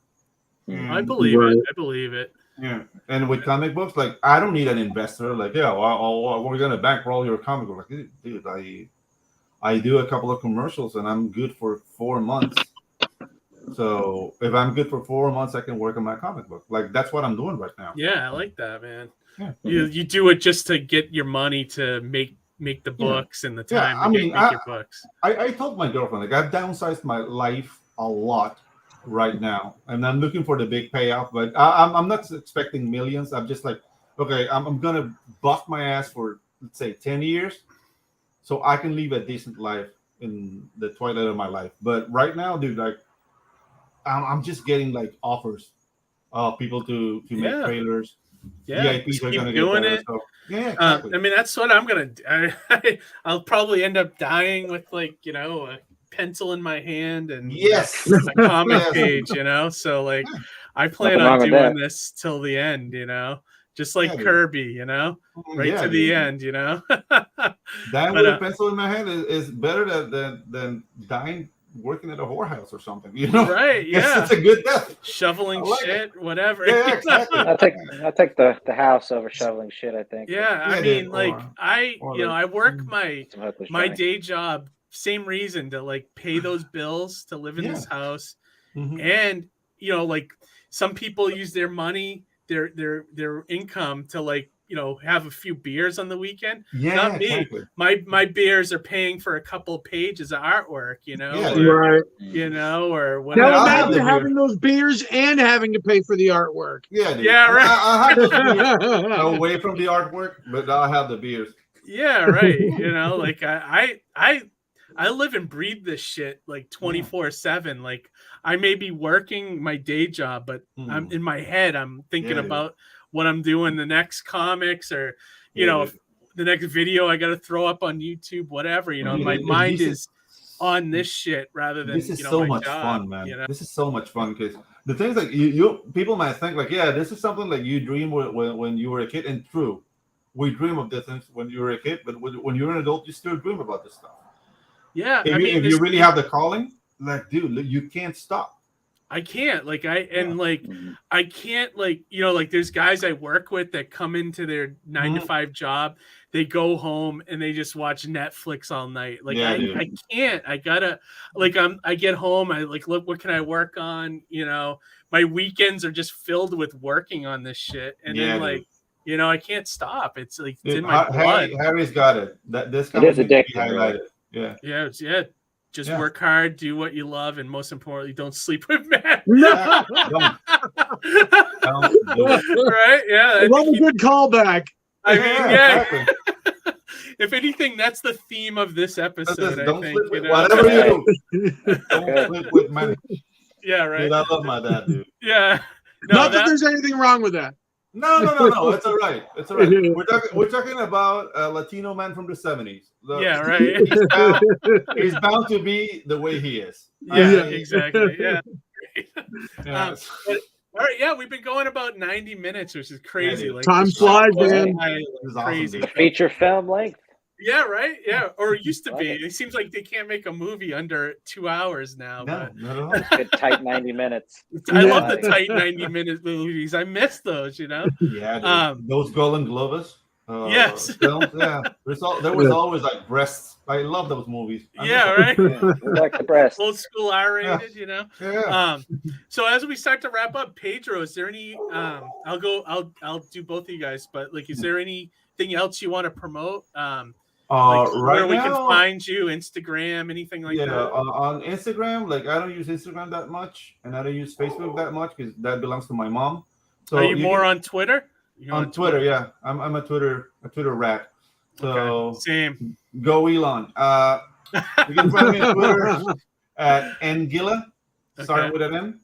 I believe it. I believe it. Yeah. And with comic books, like I don't need an investor. Like, we're gonna bankroll your comic book. Like, dude, I do a couple of commercials and I'm good for 4 months. So if I'm good for 4 months, I can work on my comic book. Like that's what I'm doing right now. Yeah, I like that, man. Yeah. You do it just to get your money to make the books and the time to make your books. I told my girlfriend, like I've downsized my life a lot right now, and I'm looking for the big payoff. But I'm not expecting millions. I'm just like, okay, I'm gonna bust my ass for let's say 10 years, so I can live a decent life in the twilight of my life. But right now, dude, like. I'm just getting like offers, people to make trailers. Yeah, VIPs are gonna doing it. So, yeah, exactly. I mean that's what I'm gonna do. I'll probably end up dying with like a pencil in my hand and a comic page. So like I plan on doing this till the end. Just like Kirby. Right to the end. Dying with a pencil in my hand is better than dying working at a whorehouse or something, right? Yeah, it's a good death. Shoveling shit, whatever. Yeah, exactly. I'll take the house over shoveling shit. I think. Yeah, I mean, like I work my day job, same reason to like pay those bills to live in this house, and like some people use their money, their income to like. Have a few beers on the weekend. Yeah, not me. Exactly. My beers are paying for a couple pages of artwork. Or whatever. Now imagine having those beers and having to pay for the artwork. Yeah, dude. Yeah, right. I have those beers away from the artwork, but I'll have the beers. Yeah, right. Like I live and breathe this shit like 24/7. Like I may be working my day job, but I'm in my head. I'm thinking about. What I'm doing, the next comics or, the next video I got to throw up on YouTube, whatever, my mind is on this shit rather than this is so much fun, man. This is so much fun because the things like you people might think like, yeah, this is something like you dream when you were a kid, and true, we dream of this things when you were a kid, but when you're an adult, you still dream about this stuff. Yeah, if you really have the calling, like, dude, you can't stop. I can't I can't like there's guys I work with that come into their 9 to 5 job, they go home and they just watch Netflix all night. Like I can't. I gotta I get home, I like, look, what can I work on? My weekends are just filled with working on this shit, and then like dude. I can't stop. It's like it's in my blood. Harry's got it. This it is addictive. Yeah. Just work hard, do what you love, and most importantly, don't sleep with men. Don't do it. Right? Yeah. I love a good callback. I mean, exactly. If anything, that's the theme of this episode. I think. Whatever you do, don't sleep with men. Yeah, right. Dude, I love my dad, dude. Yeah. Not that there's anything wrong with that. No. It's all right. It's all right. We're talking about a Latino man from the 70s. Yeah, right. He's bound to be the way he is. Yeah, exactly. Yeah. Yeah. All right, yeah, we've been going about 90 minutes, which is crazy. Like, time flies, man. Crazy. Awesome. Feature film length. Yeah, right. Yeah, or it used to be. It seems like they can't make a movie under 2 hours now. No, but good tight 90 minutes. I love the tight 90-minute movies. I miss those. Yeah, dude. Those Golden Globes. Yes. Films, yeah. There was always like breasts. I love those movies. Right. Like the breast. Old school R-rated, Yeah. So as we start to wrap up, Pedro, is there any? I'll do both of you guys, but like, is there anything else you want to promote? Where we can find you, Instagram, anything like that? On Instagram, like I don't use Instagram that much, and I don't use Facebook that much because that belongs to my mom. So are you more on Twitter? On Twitter, yeah. I'm a Twitter rat. So okay. Same. Go Elon. You can find me on Twitter at ngilla. Start with an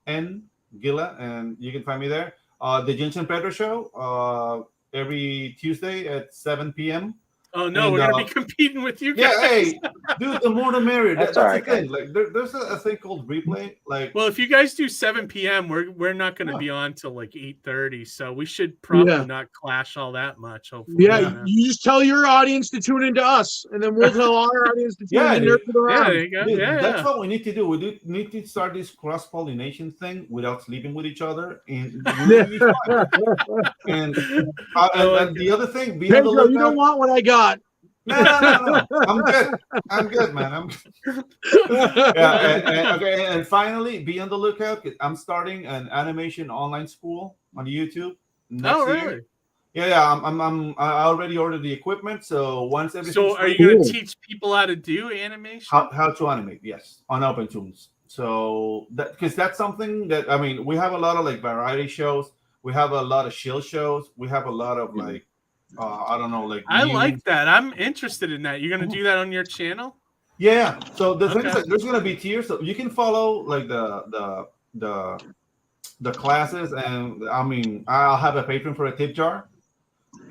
N Gilla, and you can find me there. The Ginge and Pedro Show every Tuesday at 7 p.m. Oh no, we're gonna be competing with you guys. Yeah, hey, dude, the more the merrier. That's right, the thing. Like, there's a thing called replay. Like, well, if you guys do 7 p.m., we're not gonna be on till like 8:30, so we should probably not clash all that much. Hopefully, you just tell your audience to tune into us, and then we'll tell our audience to tune in there for the round. There you go. Dude, that's what we need to do. We need to start this cross-pollination thing without sleeping with each other, and really and the other thing, Pedro, you don't want what I got. No. I'm good, man. And finally, be on the lookout. I'm starting an animation online school on YouTube next year. Yeah. I already ordered the equipment, so once everything. So, are you going to teach people how to do animation? How to animate? Yes, on OpenTunes. So because that's something that we have a lot of like variety shows. We have a lot of shield shows. We have a lot of like. I don't know, like I like that. I'm interested in that. You're gonna do that on your channel? Yeah. So the thing is, like, there's gonna be tiers, so you can follow like the classes, and I'll have a Patreon for a tip jar,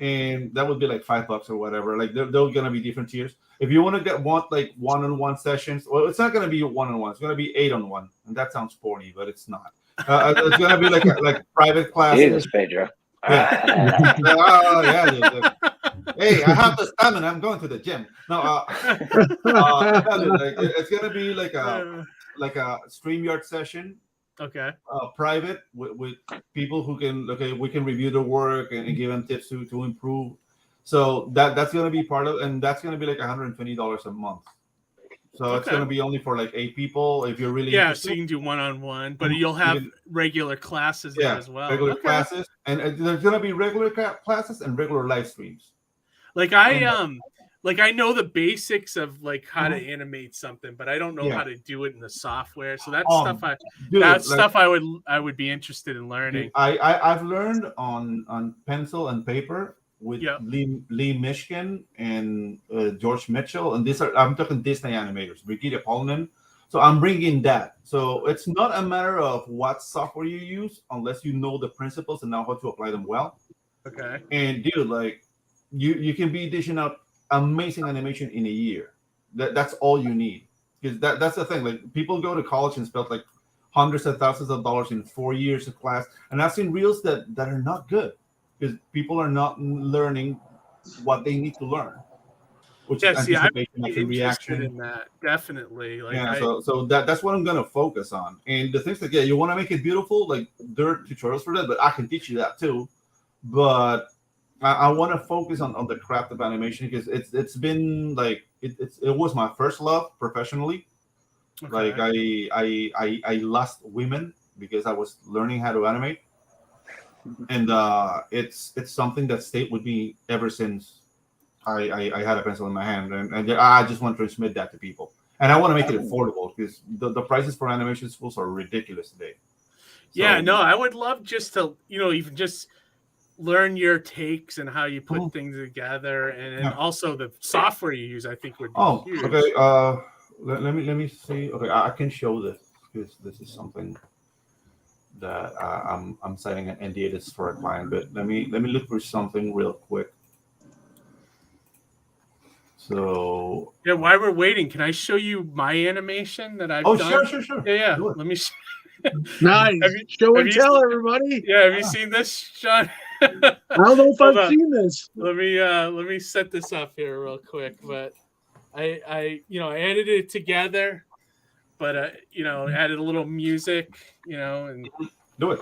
and that would be like $5 or whatever. Like they're gonna be different tiers. If you want to want like one-on-one sessions, well, it's not gonna be one-on-one. It's gonna be 8-on-1, and that sounds corny, but it's not. It's gonna be like private classes. Jesus, Pedro. Yeah. Hey, I have the stamina. I'm going to the gym. No, it's gonna be like a StreamYard session. Okay. Private with people who can we can review their work and give them tips to improve. So that's gonna be part of, and that's gonna be like $120 a month. So it's going to be only for like 8 people if you're really interested. So you can do one-on-one, but you'll have regular classes there as well. Regular classes, and there's going to be regular classes and regular live streams. Like I know the basics of like how to animate something, but I don't know how to do it in the software. So that's stuff I would be interested in learning. Dude, I've learned on pencil and paper with Lee Mishkin and George Mitchell, and I'm talking Disney animators, Brigitte Polman. So I'm bringing that. So it's not a matter of what software you use, unless you know the principles and know how to apply them well. Okay. And dude, like you can be dishing out amazing animation in a year. That's all you need. because that's the thing. Like people go to college and spend like hundreds of thousands of dollars in 4 years of class, and I've seen reels that are not good because people are not learning what they need to learn, which is anticipation, action, reaction. In that, definitely. Like so that's what I'm gonna focus on. And the things like you want to make it beautiful, like there are tutorials for that, but I can teach you that too. But I want to focus on the craft of animation because it's been like it was my first love professionally. Okay. Like I lost women because I was learning how to animate, and it's something that stayed with me ever since I had a pencil in my hand, and I just want to transmit that to people, and I want to make it affordable because the prices for animation schools are ridiculous today. So, yeah, no, I would love just to even just learn your takes and how you put things together, and also the software you use. I think would be huge. Okay. Let me see. Okay, I can show this because this is something that I'm signing an NDA. This is for a client, but let me look for something real quick. So yeah, while we're waiting, can I show you my animation that I've done? Sure. Yeah. Let me. Nice. Show and tell, everybody. Yeah, have you seen this, Sean? I don't know if I've seen this. Let me set this up here real quick. But I edited it together, but added a little music, and do it.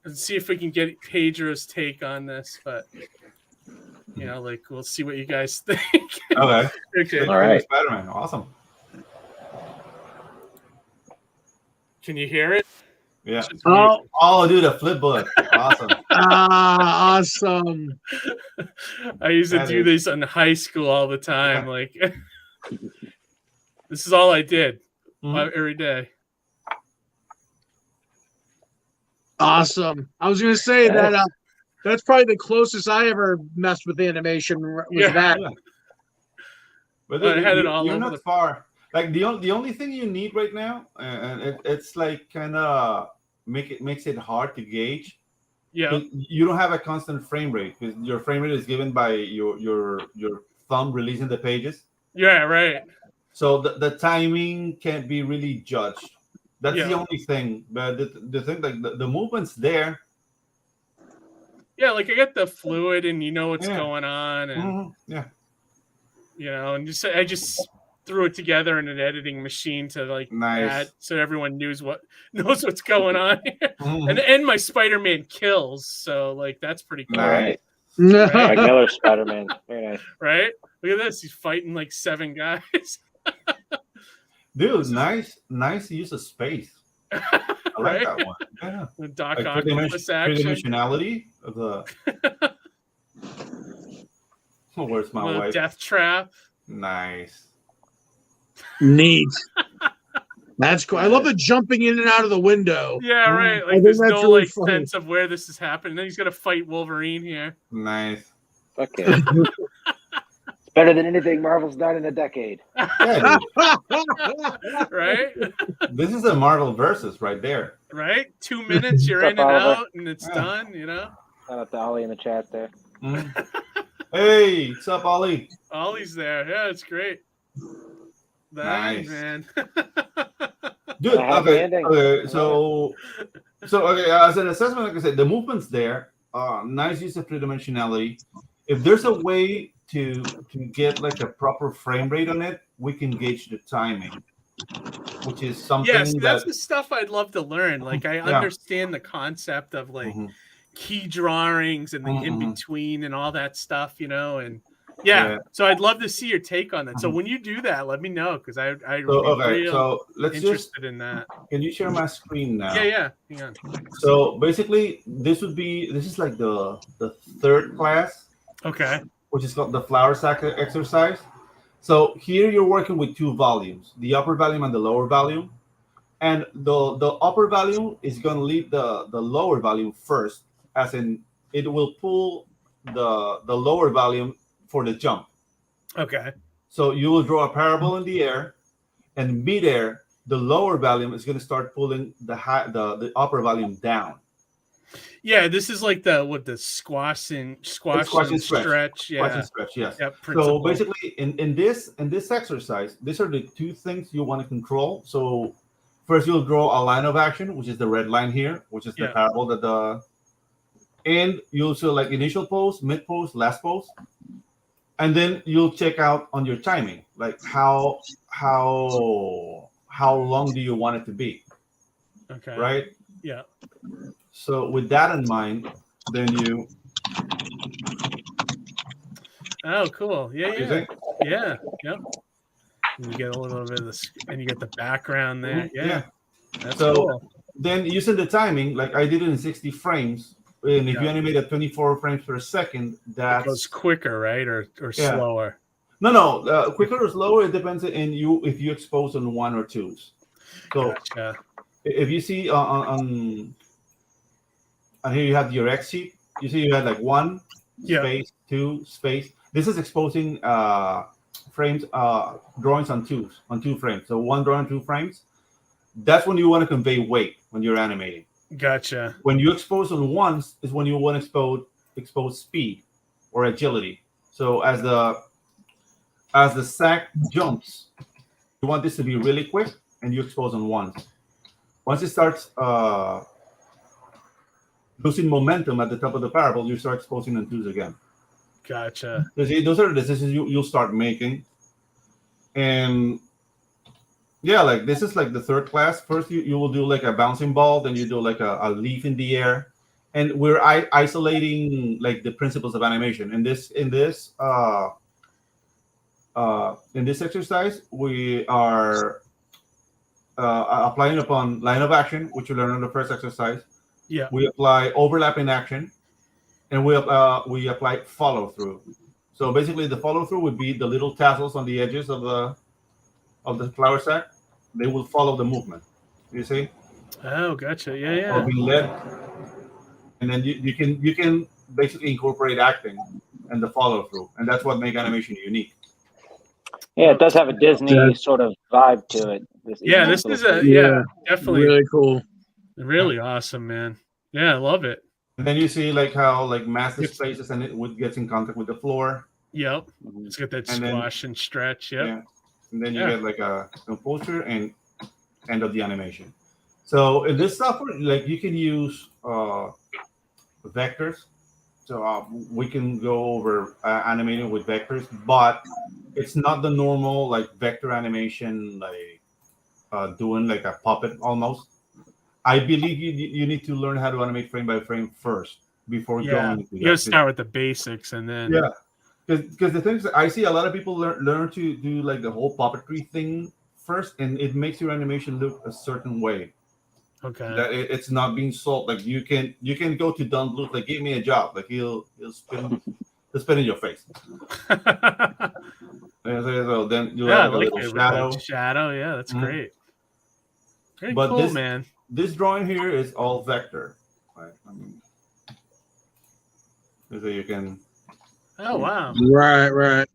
And see if we can get Pedro's take on this. But like we'll see what you guys think. Okay. Okay. All right. Spider-Man, awesome. Can you hear it? Yeah. Oh, dude, a flip book. Awesome. Awesome. I used to do this in high school all the time. Like, this is all I did every day. Awesome. I was going to say that that's probably the closest I ever messed with animation was that. Yeah. But I had it all you're over not far. Like the only thing you need right now, and it's like kind of makes it hard to gauge. Yeah, you don't have a constant frame rate because your frame rate is given by your thumb releasing the pages. Yeah, right. So the timing can't be really judged. That's the only thing. But the thing, like the movement's there. Yeah, like I get the fluid, and what's going on, and and I just threw it together in an editing machine to like add, so everyone knows what's going on. And my Spider-Man kills, so like that's pretty cool. Right. Regular Spider-Man. Very nice. Right? Look at this. He's fighting like 7 guys. Dude, nice use of space. I like that one. Yeah. The Doc Octopus action. Three-dimensionality of the where's my wife? Death trap. Nice. Neat. That's cool. I love the jumping in and out of the window. Yeah, right. Like there's no really sense of where this is happening. Then he's gonna fight Wolverine here. Nice. Okay. It's better than anything Marvel's done in a decade. Yeah, right? This is a Marvel versus right there. Right? 2 minutes, you're in and out, and it's done, Shout out to Ollie in the chat there. Hey, what's up, Ollie? Ollie's there. Yeah, it's great. Nice, man. Dude, okay. So as an assessment, like I said, the movement's there. Nice use of three-dimensionality. If there's a way to get like a proper frame rate on it, we can gauge the timing, which is something. Yes, that's the stuff I'd love to learn. Like I understand the concept of like key drawings and the in between and all that stuff, and. Yeah, so I'd love to see your take on that. So when you do that, let me know because I'm interested in that. Can you share my screen now? Yeah. Hang on. So basically, this is like the third class. Okay. Which is called the flower sack exercise. So here you're working with 2 volumes, the upper volume and the lower volume, and the upper volume is going to lead the lower volume first, as in it will pull the lower volume for the jump. Okay. So you will draw a parabole in the air, and midair, the lower volume is going to start pulling the upper volume down. Yeah, this is like the squash and stretch. Yeah. Squash and stretch, yes. Yep, so basically in this exercise, these are the two things you want to control. So first you'll draw a line of action, which is the red line here, which is the parable that and you'll show like initial pose, mid pose, last pose. And then you'll check out on your timing, like how long do you want it to be? Okay. Right? Yeah. So with that in mind, then you. Oh, cool! Yeah. Yep. You get a little bit of this, and you get the background there. Yeah. That's so cool. Then using the timing, like I did it in 60 frames, and if you animate at 24 frames per second, that goes quicker, right, or slower. No, quicker or slower. It depends on you if you expose on one or twos. So if you see on here you have your X sheet. You see you had like 1 space, 2 space. This is exposing frames, drawings on 2 frames. So 1 drawing, 2 frames. That's when you want to convey weight when you're animating. Gotcha. When you expose on ones is when you want to expose speed or agility. So as the sack jumps, you want this to be really quick, and you expose on ones. Once it starts losing momentum at the top of the parable, you start exposing on twos again. Gotcha. Those are the decisions you'll start making. And yeah, like this is like the third class. First, you will do like a bouncing ball, then you do like a leaf in the air. And we're isolating like the principles of animation. In this exercise, we are applying upon line of action, which you learned in the first exercise. Yeah. We apply overlapping action, and we apply follow through. So basically, the follow through would be the little tassels on the edges of the flower sack. They will follow the movement. You see? Oh, gotcha. Yeah. Or be led, and then you can basically incorporate acting and the follow through, and that's what makes animation unique. Yeah, it does have a Disney sort of vibe to it. This is definitely really cool. Really awesome, man. Yeah, I love it. And then you see like how like massive spaces and it gets in contact with the floor. Yep. It's got that squash and stretch. Yep. Yeah. And then you get like a composure and end of the animation. So in this software, like you can use vectors. So we can go over animating with vectors, but it's not the normal like vector animation, like doing like a puppet almost. I believe you need to learn how to animate frame by frame first before going. You got to start with the basics and then. Yeah, because the thing is, I see a lot of people learn to do like the whole puppetry thing first, and it makes your animation look a certain way. Okay. That it's not being sold. Like you can go to Don Bluth, like give me a job. Like he'll spit in your face. So then you have a little shadow. Shadow, yeah, that's great. Very but cool, man. This drawing here is all vector. Right? I mean, so you can. Oh wow! Right.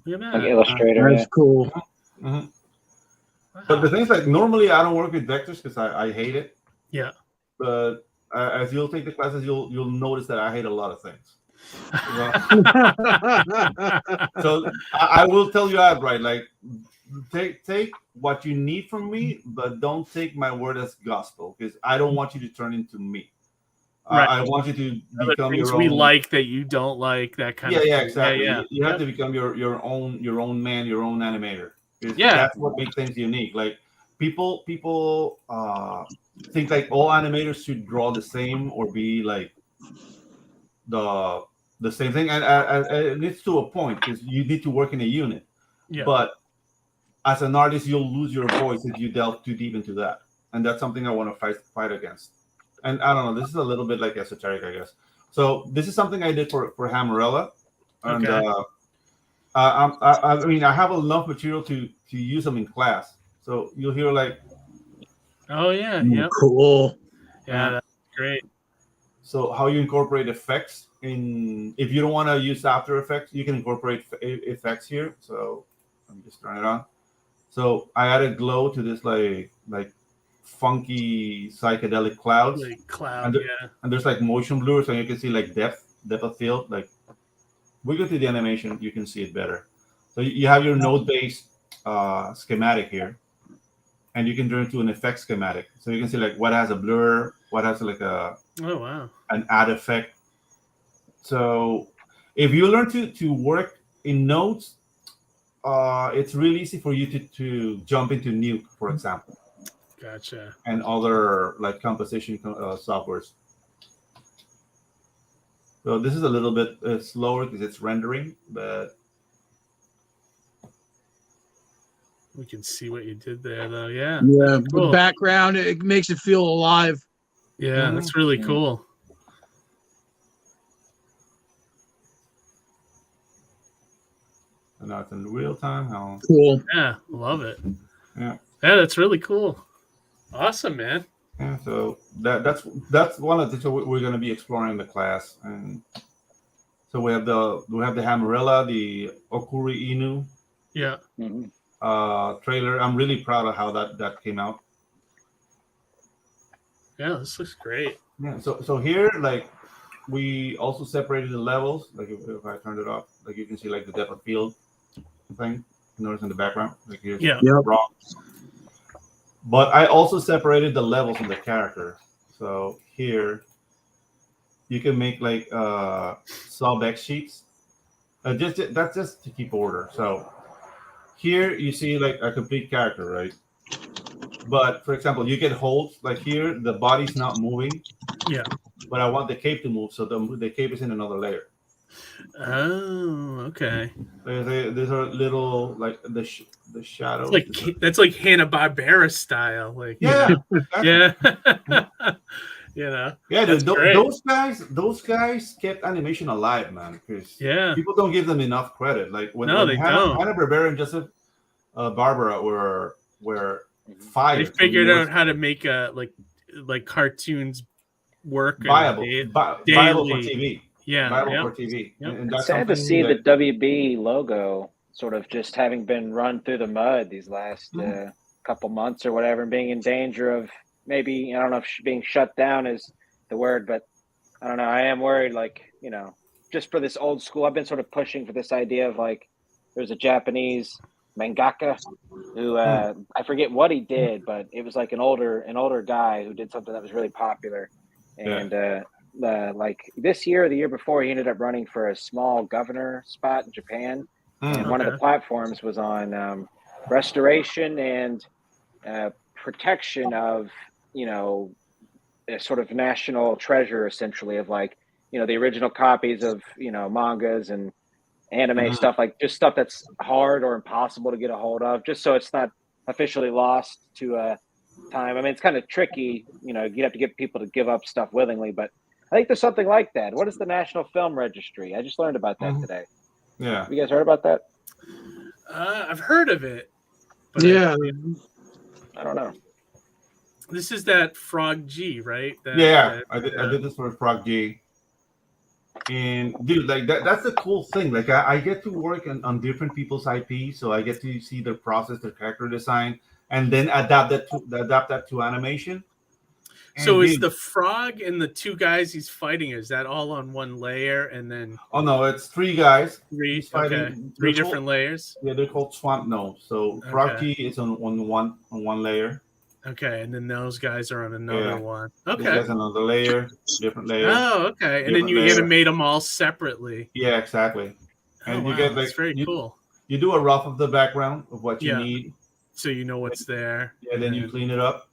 Look at that. Like Illustrator. That's cool. Mm-hmm. Wow. But the thing is, like normally I don't work with vectors because I hate it. Yeah. But as you'll take the classes, you'll notice that I hate a lot of things. So I will tell you outright, like take what you need from me, but don't take my word as gospel because I don't want you to turn into me. Right. I want you to become your own. We like that you don't like that kind of. Yeah, exactly. Yeah. You have to become your own man, your own animator. Yeah, that's what makes things unique. Like people think like all animators should draw the same or be like the same thing, and it's to a point because you need to work in a unit. Yeah. But as an artist, you'll lose your voice if you delve too deep into that, and that's something I want to fight against. And I don't know, this is a little bit like esoteric, I guess. So this is something I did for Hammerella, and I mean I have enough material to use them in class. So you'll hear like, oh yeah, cool, yeah, that's great. So how you incorporate effects if you don't want to use After Effects, you can incorporate effects here. So let me just turn it on. So I added glow to this like funky psychedelic clouds. Like cloud, and there's like motion blur, so you can see like depth of field. Like we go to the animation, you can see it better. So you have your node-based schematic here, and you can turn it to an effect schematic. So you can see like what has a blur, what has like an add effect. So if you learn to work in nodes, it's really easy for you to jump into Nuke, for example. Gotcha. And other like composition softwares. So this is a little bit slower because it's rendering, but we can see what you did there, though. Yeah. Yeah. Cool. The background, it makes it feel alive. Yeah, that's really cool. And now it's in real time. Cool. Yeah, love it. Yeah. Yeah, that's really cool. Awesome, man. Yeah, so that's one of the things we're going to be exploring in the class. And so we have the Hammerella, the Okuri Inu. Yeah. Trailer. I'm really proud of how that came out. Yeah, this looks great. Yeah. So here, like, we also separated the levels. Like if I turned it off, like you can see like the depth of field thing. Notice in the background, like here's raw. But I also separated the levels of the character. So here, you can make like sub-X sheets. That's just to keep order. So here you see like a complete character, right? But for example, you get holds like here, the body's not moving. Yeah. But I want the cape to move, so the cape is in another layer. Oh, okay. These are little like the shadows. That's like Hanna-Barbera style, like yeah. You know, yeah, those guys kept animation alive, man. Because people don't give them enough credit. Like when Hanna-Barbera and Joseph Barbara were fired. They figured out how to make like cartoons work viable for TV. Viable for TV. Yep. And it's sad to see the WB logo sort of just having been run through the mud these last couple months or whatever, and being in danger of maybe, I don't know if being shut down is the word, but I don't know. I am worried, like, you know, just for this old school, I've been sort of pushing for this idea of like, there's a Japanese mangaka who I forget what he did, but it was like an older guy who did something that was really popular. And like this year or the year before, he ended up running for a small governor spot in Japan. And one of the platforms was on restoration and protection of, you know, a sort of national treasure, essentially, of like, you know, the original copies of, you know, mangas and anime stuff, like just stuff that's hard or impossible to get a hold of, just so it's not officially lost to time. I mean, it's kind of tricky, you know, you have to get people to give up stuff willingly, but I think there's something like that. What is the National Film Registry? I just learned about that today. Yeah. You guys heard about that? I've heard of it. But yeah. I don't know. This is that Frog G, right? I did this for Frog G. And dude, like that's the cool thing. Like I get to work on different people's IP, so I get to see their process, their character design, and then adapt that to animation. And so is the frog and the two guys he's fighting, is that all on one layer and then? Oh no, it's three guys. Three different layers. Yeah, they're called swamp gnomes. So Frog G is on one layer. Okay, and then those guys are on another one. Okay, there's another layer, different layer. Oh, okay, and then you animate them all separately. Yeah, exactly. And you get like that's very cool. You do a rough of the background of what you need, so you know what's there. Yeah, then you clean it up.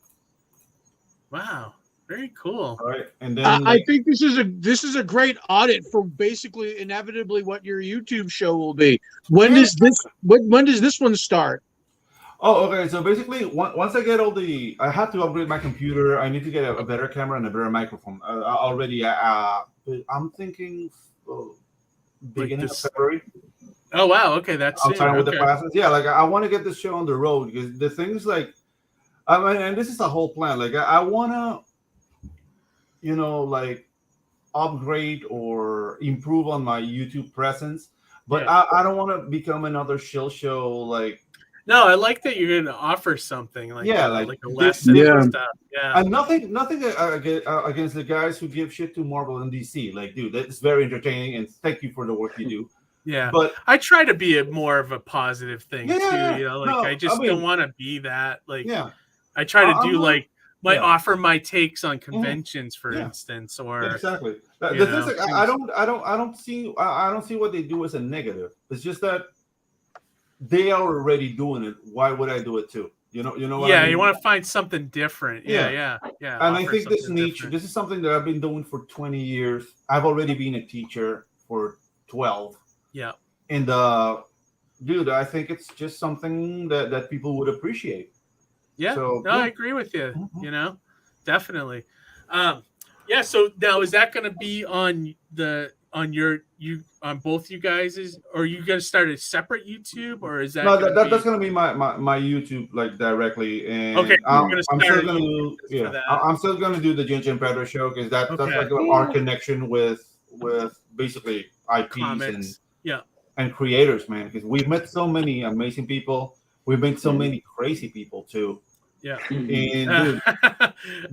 Wow, very cool. All right, and then I think this is a great audit for basically inevitably what your YouTube show will be. When does this one start? Oh, okay. So basically, once I get I have to upgrade my computer. I need to get a better camera and a better microphone. I'm thinking beginning of February. Oh wow! Okay, that's. I'm starting with the classes. Yeah, like I want to get this show on the road because the thing is like, I mean, and this is the whole plan. Like I want to, you know, like upgrade or improve on my YouTube presence, but I don't want to become another shill show like. No, I like that you're going to offer something like like a lesson and stuff. Yeah, and nothing against the guys who give shit to Marvel and DC. Like, dude, that's very entertaining, and thank you for the work you do. Yeah, but I try to be more of a positive thing too. You know, like I just don't want to be that. Like, I try to do offer my takes on conventions, for instance, or exactly. The thing is, like, I don't see what they do as a negative. It's just that they are already doing it. Why would I do it too? You know what I mean? You want to find something different. Yeah. And I think this is something that I've been doing for 20 years. I've already been a teacher for 12. Yeah. And dude, I think it's just something that people would appreciate. Yeah. So, I agree with you. Mm-hmm. You know, definitely. So now is that going to be on both you guys, or are you going to start a separate YouTube, or is that that's going to be my YouTube, like, directly. And okay, I'm still going to do the Ginge and Pedro Show, because that's like our connection with basically IPs comics. and creators, man, because we've met so many amazing people. We've met so many crazy people too. Yeah. And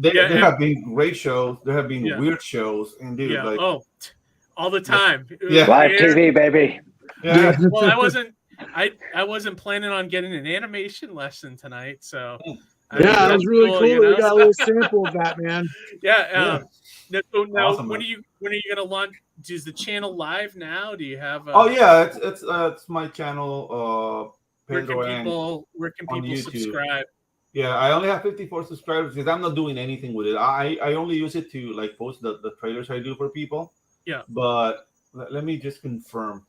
dude, there have been great shows. There have been weird shows. And dude, all the time. Live TV, baby. Yeah. Well, I wasn't planning on getting an animation lesson tonight, so that was really cool. You got a little sample of that, man. So now, awesome, when are you going to launch? Is the channel live now? Do you have? It's my channel. Pedro, where can people subscribe? Yeah, I only have 54 subscribers because I'm not doing anything with it. I only use it to, like, post the trailers I do for people. Yeah. But let me just confirm.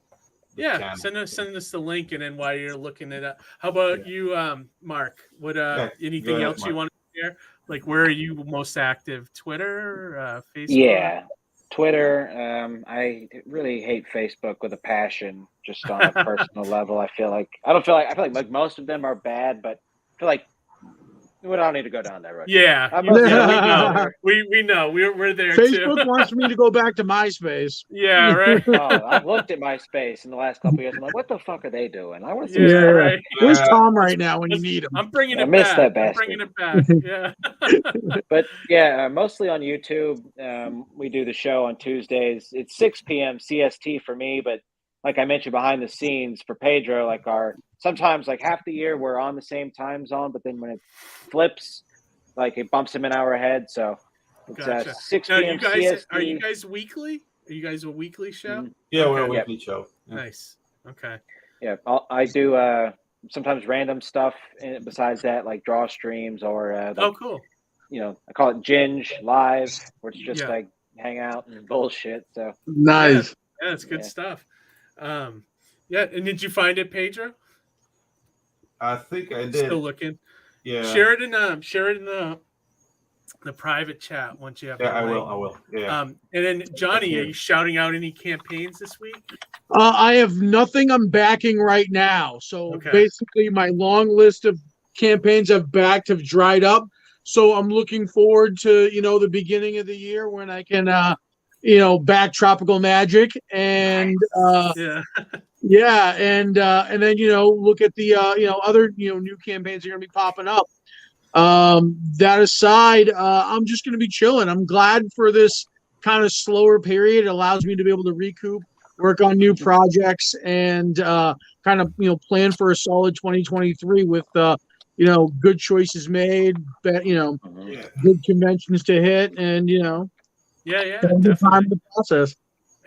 Send us the link, and then while you're looking it up, how about you, Mark? What anything else Mark. You want to share? Like, where are you most active? Twitter, Facebook? Yeah, Twitter. I really hate Facebook with a passion, just on a personal level. I feel like most of them are bad, but I feel like we don't need to go down that road. We know. We're there Facebook too. Facebook wants me to go back to MySpace. Yeah, right. I've looked at MySpace in the last couple of years. I'm like, what the fuck are they doing? I want to see. Right. Where's Tom right now when you need him? I'm bringing it back. That bastard. I'm bringing it back. Yeah. But mostly on YouTube. We do the show on Tuesdays. It's 6 p.m. CST for me, but like I mentioned, behind the scenes for Pedro, sometimes like half the year we're on the same time zone, but then when it flips, like it bumps him an hour ahead. So it's 6 p.m. CST. Are you guys weekly? Are you guys a weekly show? Mm-hmm. Yeah, we're a weekly show. Yeah. Nice. Okay. Yeah, I do sometimes random stuff besides that, like draw streams or cool. I call it Ginge Live, where it's just like hang out and bullshit. So nice. Yeah, it's good stuff. And did you find it, Pedro? I think I did. Still looking. Yeah. Share it in the private chat once you have. Yeah, I will. Yeah. And then Johnny, are you shouting out any campaigns this week? I have nothing I'm backing right now. So basically, my long list of campaigns I've backed have dried up. So I'm looking forward to the beginning of the year when I can back Tropical Magic and and then look at the other new campaigns that are gonna be popping up. That aside, I'm just gonna be chilling. I'm glad for this kind of slower period. It allows me to be able to recoup, work on new projects, and kind of plan for a solid 2023 with good choices made, good conventions to hit, and definitely. The process.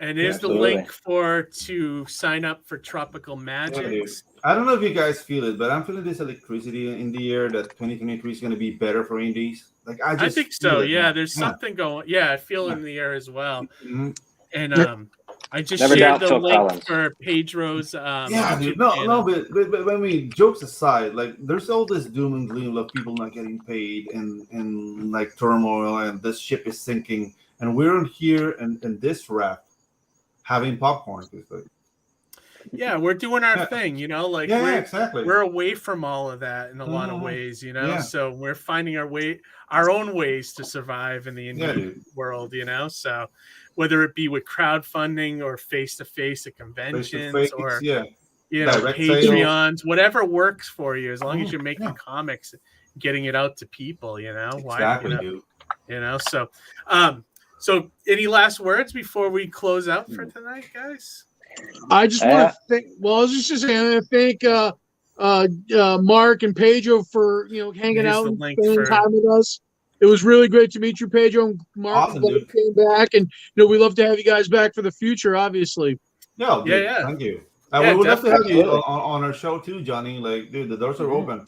And here's the link to sign up for Tropical Magicks. I don't know if you guys feel it, but I'm feeling this electricity in the air that 2023 is going to be better for indies. Like I think so. Yeah, there's something going. Yeah, I feel in the air as well. Mm-hmm. And I just shared the link for Pedro's. But when jokes aside, like there's all this doom and gloom of people not getting paid and like turmoil and this ship is sinking, and we're here and this raft having popcorn. Yeah, we're doing our thing, exactly. We're away from all of that in a lot of ways, so we're finding our own ways to survive in the indie world, so whether it be with crowdfunding or face-to-face at conventions you know, Patreons, whatever works for you, as long as you're making comics, getting it out to people, you know. Exactly, dude. You know, so so any last words before we close out for tonight, guys? I just want to thank. Well, I was just saying, thank Mark and Pedro for hanging out and spending time with us. It was really great to meet you, Pedro and Mark. Awesome, dude. Came back, and we love to have you guys back for the future, obviously. No, dude, thank you. We would love to have you on our show too, Johnny. Like, dude, the doors are open.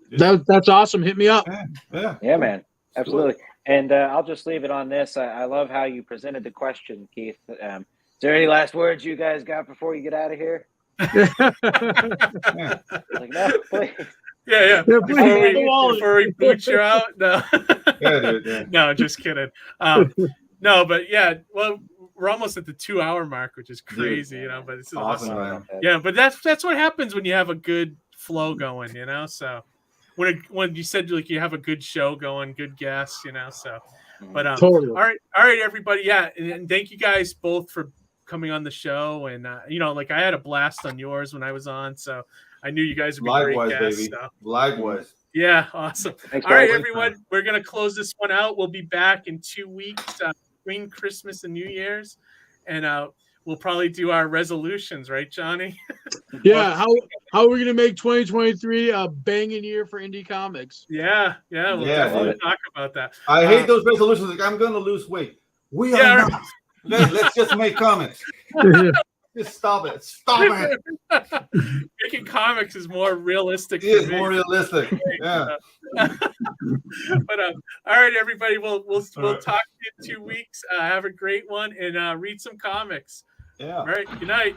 That's awesome. Hit me up. Yeah, man. Absolutely. And I'll just leave it on this. I love how you presented the question, Keith. Is there any last words you guys got before you get out of here? Like, no, please. Yeah. Before we boot you out, no. No, just kidding. No, but yeah, well, we're almost at the 2-hour mark, which is crazy, But this is awesome. Yeah, but that's what happens when you have a good flow going, So when you said like you have a good show going, good guests, So, but totally. All right, everybody, and thank you guys both for coming on the show, and like I had a blast on yours when I was on, so I knew you guys would be great guests. Baby. So. Likewise. Yeah, awesome. Thanks, all right, everyone, we're gonna close this one out. We'll be back in 2 weeks between Christmas and New Year's, and we'll probably do our resolutions, right, Johnny? Yeah. How are we gonna make 2023 a banging year for indie comics? Yeah. We'll definitely talk about that. I hate those resolutions. Like, I'm gonna lose weight. We are not. Let's just make comics. Just stop it. Making comics is more realistic. It is more realistic. Yeah. But all right, everybody. We'll talk to you in 2 weeks. Have a great one and read some comics. Yeah. All right. Good night.